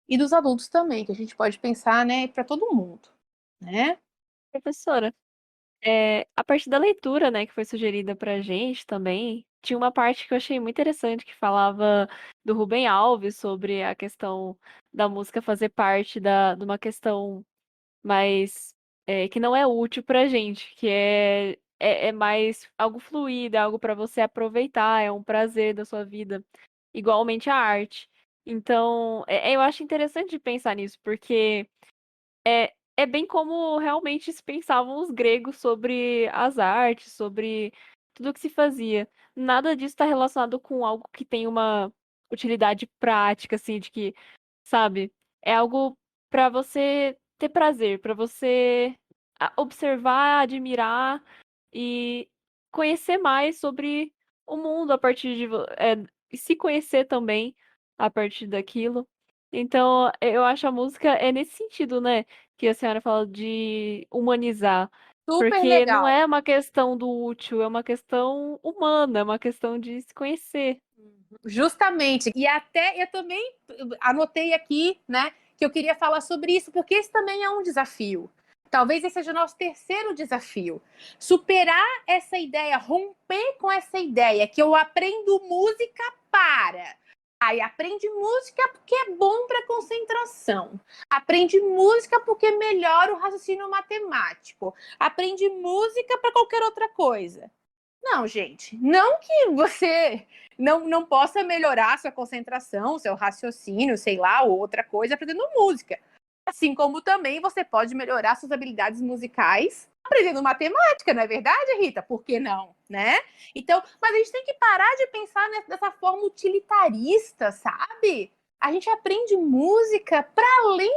E dos adultos também, que a gente pode pensar, né, para todo mundo, né? Professora, a parte da leitura, né, que foi sugerida pra gente também, tinha uma parte que eu achei muito interessante que falava do Rubem Alves sobre a questão da música fazer parte de uma questão mais que não é útil pra gente, que é mais algo fluido, é algo para você aproveitar, é um prazer da sua vida, igualmente a arte. Então, eu acho interessante pensar nisso, porque é bem como realmente se pensavam os gregos sobre as artes, sobre tudo que se fazia. Nada disso está relacionado com algo que tem uma utilidade prática, assim, de que, sabe, é algo para você ter prazer, para você observar, admirar e conhecer mais sobre o mundo a partir e se conhecer também a partir daquilo. Então, eu acho a música é nesse sentido, né? Que a senhora fala de humanizar. Super Porque não legal. é uma questão do útil, é uma questão humana, é uma questão de se conhecer. Justamente. E até eu também anotei aqui, né, que eu queria falar sobre isso, porque esse também é um desafio. Talvez esse seja o nosso terceiro desafio. Superar essa ideia, romper com essa ideia que eu aprendo música para. Aí aprende música porque é bom para concentração. Aprende música porque melhora o raciocínio matemático. Aprende música para qualquer outra coisa. Não, gente, não que você não possa melhorar sua concentração, seu raciocínio, sei lá, ou outra coisa aprendendo música. Assim como também você pode melhorar suas habilidades musicais aprendendo matemática, não é verdade, Rita? Por que não, né? Então, mas a gente tem que parar de pensar dessa forma utilitarista, sabe? A gente aprende música para além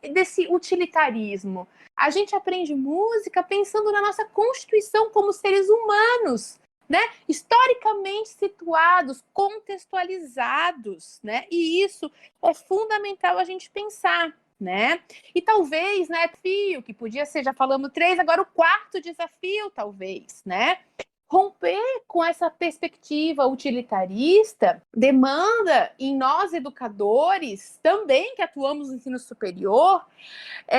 desse utilitarismo. A gente aprende música pensando na nossa constituição como seres humanos, né? Historicamente situados, contextualizados, né? E isso é fundamental a gente pensar, né? E talvez, né, desafio, que podia ser, já falamos 3, agora o quarto desafio, talvez, né? Romper com essa perspectiva utilitarista demanda em nós, educadores, também que atuamos no ensino superior,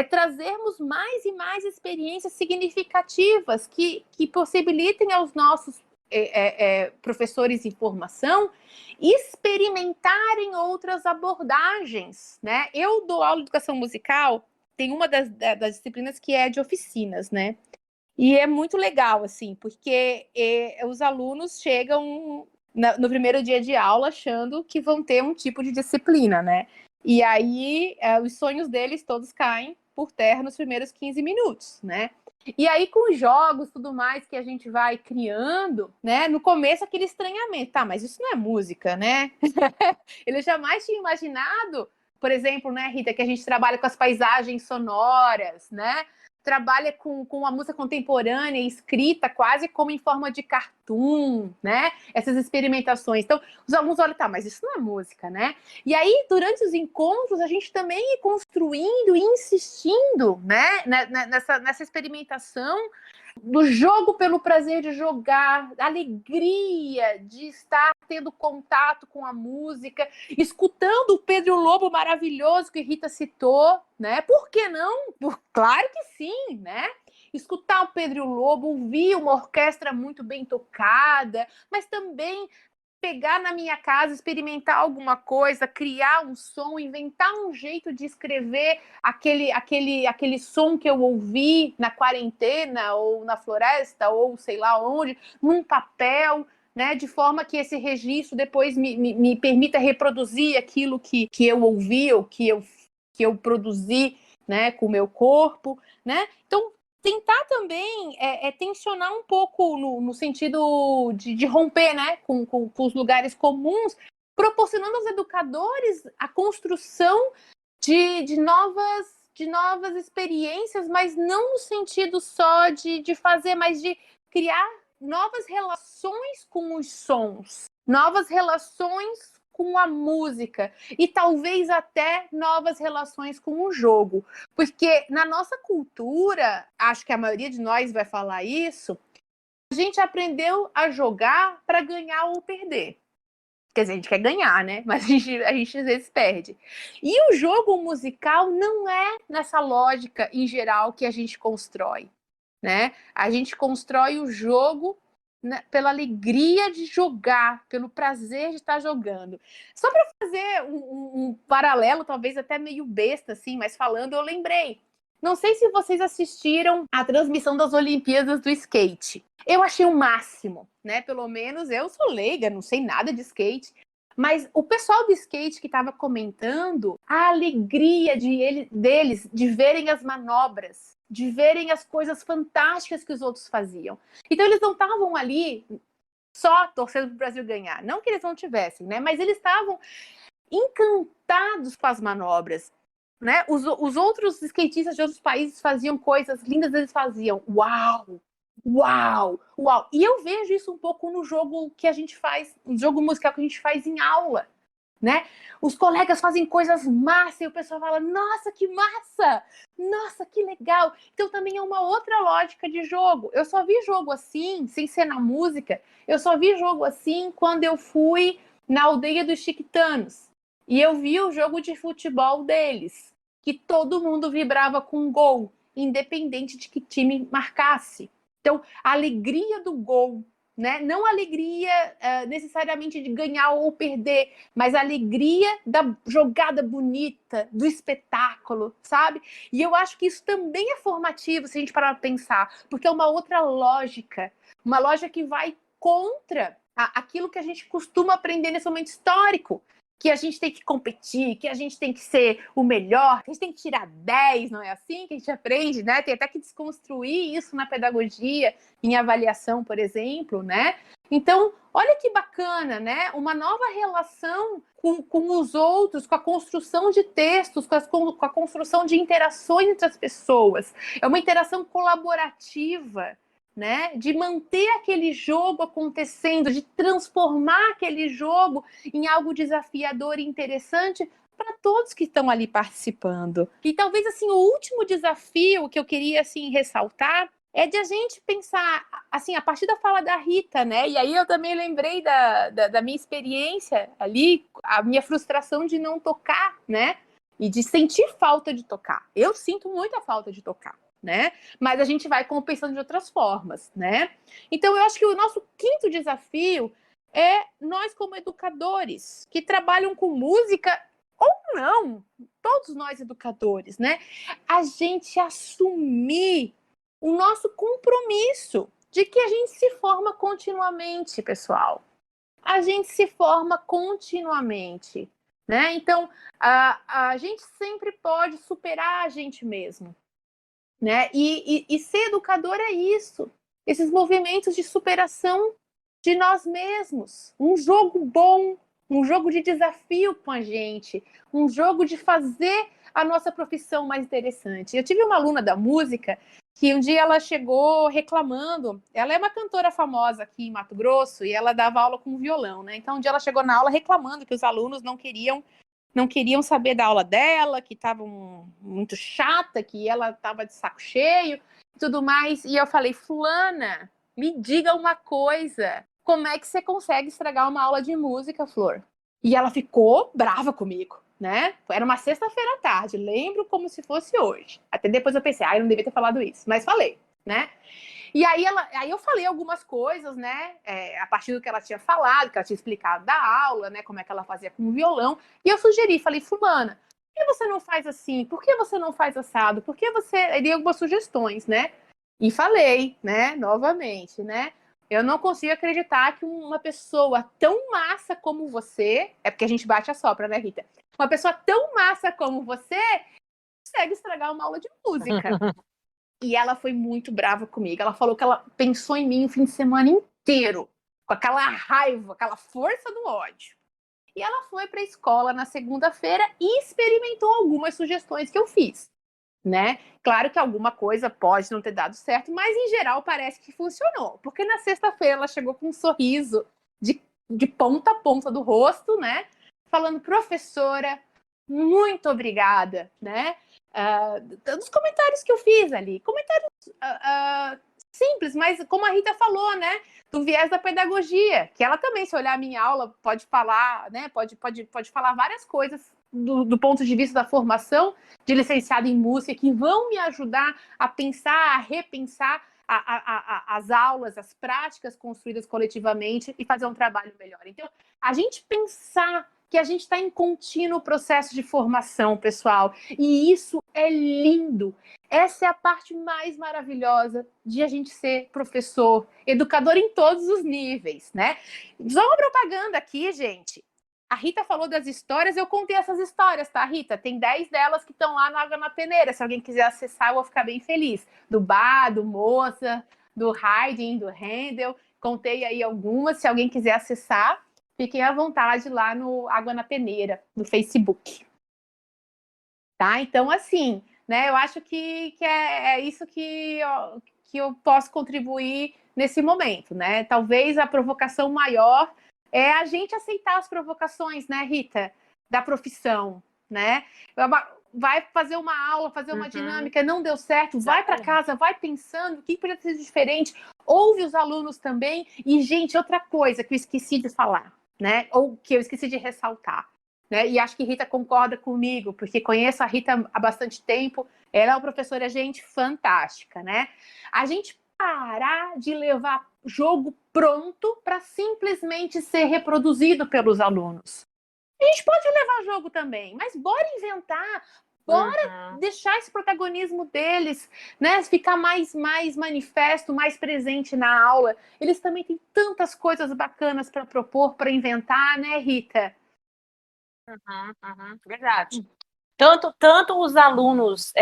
trazermos mais e mais experiências significativas que possibilitem aos nossos professores em formação experimentarem outras abordagens, né? Eu dou aula de educação musical, tem uma das disciplinas que é de oficinas, né? E é muito legal, assim, porque os alunos chegam no primeiro dia de aula achando que vão ter um tipo de disciplina, né? E aí os sonhos deles todos caem por terra nos primeiros 15 minutos, né? E aí com jogos, tudo mais que a gente vai criando, né? No começo aquele estranhamento, tá, mas isso não é música, né? Ele jamais tinha imaginado, por exemplo, né, Rita, que a gente trabalha com as paisagens sonoras, né? trabalha com a música contemporânea, escrita quase como em forma de cartoon, né? Essas experimentações. Então, os alunos olham, tá, mas isso não é música, né? E aí, durante os encontros, a gente também ia construindo e insistindo, né? Nessa experimentação do jogo pelo prazer de jogar, a alegria de estar tendo contato com a música, escutando o Pedro Lobo maravilhoso que Rita citou, né? Por que não? Claro que sim, né? Escutar o Pedro Lobo, ouvir uma orquestra muito bem tocada, mas também pegar na minha casa, experimentar alguma coisa, criar um som, inventar um jeito de escrever aquele som que eu ouvi na quarentena, ou na floresta, ou sei lá onde, num papel, né, de forma que esse registro depois me permita reproduzir aquilo que eu ouvi, ou que eu produzi, né, com o meu corpo, né? Então, tentar também tensionar um pouco no sentido de romper, né, com os lugares comuns, proporcionando aos educadores a construção de novas experiências, mas não no sentido só de fazer, mas de criar novas relações com os sons, novas relações com a música e talvez até novas relações com o jogo. Porque na nossa cultura, acho que a maioria de nós vai falar isso, a gente aprendeu a jogar para ganhar ou perder. Quer dizer, a gente quer ganhar, né? Mas a gente às vezes perde. E o jogo musical não é nessa lógica em geral que a gente constrói, né? A gente constrói o jogo, né, pela alegria de jogar, pelo prazer de estar jogando. Só para fazer um paralelo, talvez até meio besta, assim, mas falando, eu lembrei. Não sei se vocês assistiram a transmissão das Olimpíadas do skate. Eu achei o máximo, né? Pelo menos eu sou leiga, não sei nada de skate. Mas o pessoal do skate que estava comentando, a alegria deles de verem as manobras, de verem as coisas fantásticas que os outros faziam. Então eles não estavam ali só torcendo para o Brasil ganhar. Não que eles não tivessem, né? Mas eles estavam encantados com as manobras, né? Os outros skatistas de outros países faziam coisas lindas, eles faziam uau, uau, uau. E eu vejo isso um pouco no jogo que a gente faz, no jogo musical que a gente faz em aula, né? Os colegas fazem coisas massas e o pessoal fala, nossa, que massa! Nossa, que legal! Então também é uma outra lógica de jogo. Eu só vi jogo assim, sem ser na música, eu só vi jogo assim quando eu fui na aldeia dos Chiquitanos. E eu vi o jogo de futebol deles, que todo mundo vibrava com gol, independente de que time marcasse. Então, a alegria do gol, né? Não a alegria necessariamente de ganhar ou perder, mas a alegria da jogada bonita, do espetáculo, sabe? E eu acho que isso também é formativo, se a gente parar para pensar, porque é uma outra lógica, uma lógica que vai contra aquilo que a gente costuma aprender nesse momento histórico, que a gente tem que competir, que a gente tem que ser o melhor, que a gente tem que tirar 10, não é assim que a gente aprende, né? Tem até que desconstruir isso na pedagogia, em avaliação, por exemplo, né? Então, olha que bacana, né? Uma nova relação com os outros, com a construção de textos, com a construção de interações entre as pessoas. É uma interação colaborativa, né, de manter aquele jogo acontecendo, de transformar aquele jogo em algo desafiador e interessante para todos que estão ali participando. E talvez assim o último desafio que eu queria assim ressaltar é de a gente pensar assim a partir da fala da Rita, né? E aí eu também lembrei da minha experiência ali, a minha frustração de não tocar, né? E de sentir falta de tocar. Eu sinto muita falta de tocar, né? Mas a gente vai compensando de outras formas, né? Então, eu acho que o nosso quinto desafio é nós, como educadores, que trabalham com música ou não, todos nós educadores, né? A gente assumir o nosso compromisso de que a gente se forma continuamente, pessoal. A gente se forma continuamente, né? Então, a gente sempre pode superar a gente mesmo, né? E ser educador é isso, esses movimentos de superação de nós mesmos, um jogo bom, um jogo de desafio com a gente, um jogo de fazer a nossa profissão mais interessante. Eu tive uma aluna da música que um dia ela chegou reclamando, ela é uma cantora famosa aqui em Mato Grosso e ela dava aula com violão, né? Então um dia ela chegou na aula reclamando que os alunos não queriam saber da aula dela, que estavam muito chata, que ela estava de saco cheio e tudo mais. E eu falei, fulana, me diga uma coisa, como é que você consegue estragar uma aula de música, Flor? E ela ficou brava comigo, né? Era uma sexta-feira à tarde, lembro como se fosse hoje. Até depois eu pensei, eu não devia ter falado isso, mas falei, né? E aí eu falei algumas coisas, né? A partir do que ela tinha falado, que ela tinha explicado da aula, né? Como é que ela fazia com o violão. E eu sugeri, falei, fulana, por que você não faz assim? Por que você não faz assado? Por que você... Eu dei algumas sugestões, né? E falei, né? Novamente, né? Eu não consigo acreditar que uma pessoa tão massa como você... É porque a gente bate a sopra, né, Rita? Uma pessoa tão massa como você consegue estragar uma aula de música. E ela foi muito brava comigo. Ela falou que ela pensou em mim o fim de semana inteiro, com aquela raiva, aquela força do ódio. E ela foi para a escola na segunda-feira e experimentou algumas sugestões que eu fiz, né? Claro que alguma coisa pode não ter dado certo, mas em geral parece que funcionou. Porque na sexta-feira ela chegou com um sorriso de ponta a ponta do rosto, né? Falando, professora, muito obrigada, né? Dos comentários que eu fiz ali. Comentários simples, mas como a Rita falou, né? Do viés da pedagogia, que ela também, se olhar a minha aula, pode falar, né? Pode falar várias coisas do ponto de vista da formação de licenciado em música que vão me ajudar a pensar, a repensar as aulas, as práticas construídas coletivamente e fazer um trabalho melhor. Então, a gente pensar que a gente está em contínuo processo de formação, pessoal, e isso é lindo. Essa é a parte mais maravilhosa de a gente ser professor, educador em todos os níveis, né? Só uma propaganda aqui, gente. A Rita falou das histórias, eu contei essas histórias, tá, Rita? Tem 10 delas que estão lá na Água na Peneira. Se alguém quiser acessar, eu vou ficar bem feliz. Do Bach, do Mozart, do Haydn, do Handel. Contei aí algumas. Se alguém quiser acessar, fiquem à vontade lá no Água na Peneira, no Facebook. Tá? Então, assim, né, eu acho que é isso que eu posso contribuir nesse momento, né? Talvez a provocação maior é a gente aceitar as provocações, né, Rita? Da profissão, né? Vai fazer uma aula, fazer uma dinâmica, não deu certo, vai para casa, vai pensando o que poderia ser diferente, ouve os alunos também. E, gente, outra coisa que eu esqueci de falar, né? Ou que eu esqueci de ressaltar, né? E acho que Rita concorda comigo, porque conheço a Rita há bastante tempo, ela é uma professora, gente, fantástica, né? A gente parar de levar jogo pronto para simplesmente ser reproduzido pelos alunos. A gente pode levar jogo também, mas bora inventar, bora deixar esse protagonismo deles, né, ficar mais manifesto, mais presente na aula. Eles também têm tantas coisas bacanas para propor, para inventar, né, Rita? Verdade. Tanto os alunos,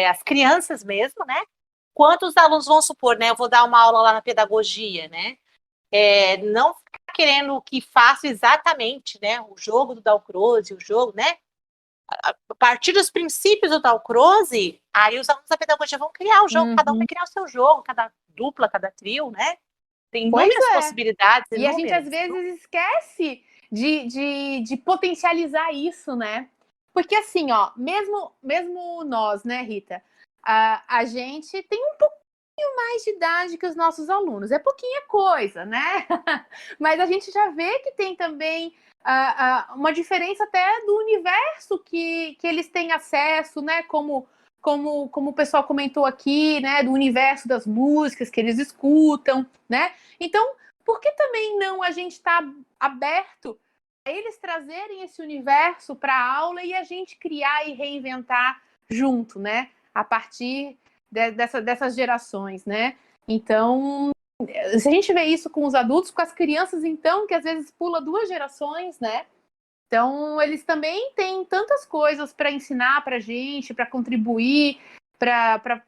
as crianças mesmo, né? Quanto os alunos, vão supor, né? Eu vou dar uma aula lá na pedagogia, né? Não ficar querendo que faça exatamente, né? O jogo do Dalcroze, o jogo, né? A partir dos princípios do Dalcroze, aí os alunos da pedagogia vão criar o jogo, cada um vai criar o seu jogo, cada dupla, cada trio, né? Tem inúmeras possibilidades. E a gente, às vezes, esquece de potencializar isso, né? Porque, assim, ó, mesmo nós, né, Rita? A gente tem um pouquinho mais de idade que os nossos alunos. É pouquinha coisa, né? Mas a gente já vê que tem também uma diferença até do universo que eles têm acesso, né? Como o pessoal comentou aqui, né? Do universo das músicas que eles escutam, né? Então, por que também não a gente está aberto a eles trazerem esse universo para a aula e a gente criar e reinventar junto, né? A partir dessas gerações, né? Então, se a gente vê isso com os adultos, com as crianças, então, que às vezes pula 2 gerações, né? Então, eles também têm tantas coisas para ensinar para a gente, para contribuir, para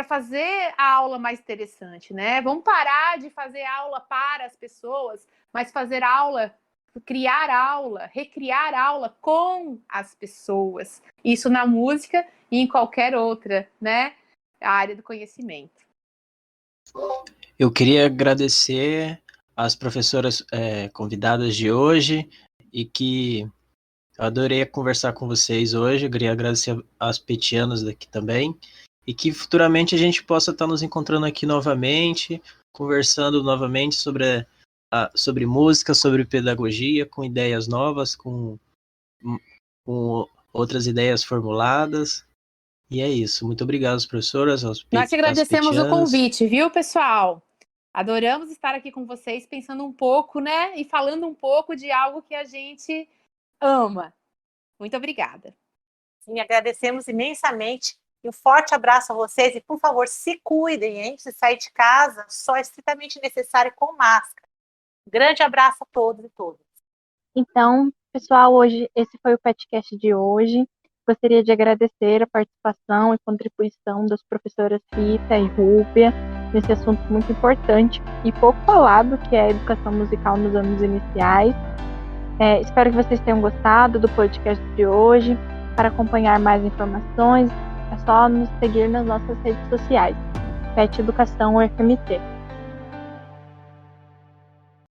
fazer a aula mais interessante, né? Vamos parar de fazer aula para as pessoas, mas fazer aula criar aula, recriar aula com as pessoas. Isso na música e em qualquer outra, né, área do conhecimento. Eu queria agradecer as professoras convidadas de hoje e que eu adorei conversar com vocês hoje. Eu queria agradecer às petianas daqui também e que futuramente a gente possa estar nos encontrando aqui novamente, conversando novamente sobre música, sobre pedagogia, com ideias novas, com outras ideias formuladas. E é isso. Muito obrigado às professoras, Nós te agradecemos o petianas. convite, viu, pessoal? Adoramos estar aqui com vocês, pensando um pouco, né? E falando um pouco de algo que a gente ama. Muito obrigada. Sim, agradecemos imensamente. E um forte abraço a vocês. E, por favor, se cuidem, hein? Se sair de casa, só é estritamente necessário com máscara. Grande abraço a todos e todas. Então, pessoal, hoje esse foi o podcast de hoje. Gostaria de agradecer a participação e contribuição das professoras Rita e Rúbia nesse assunto muito importante e pouco falado, que é a educação musical nos anos iniciais. Espero que vocês tenham gostado do podcast de hoje. Para acompanhar mais informações, é só nos seguir nas nossas redes sociais, PET Educação UFMT.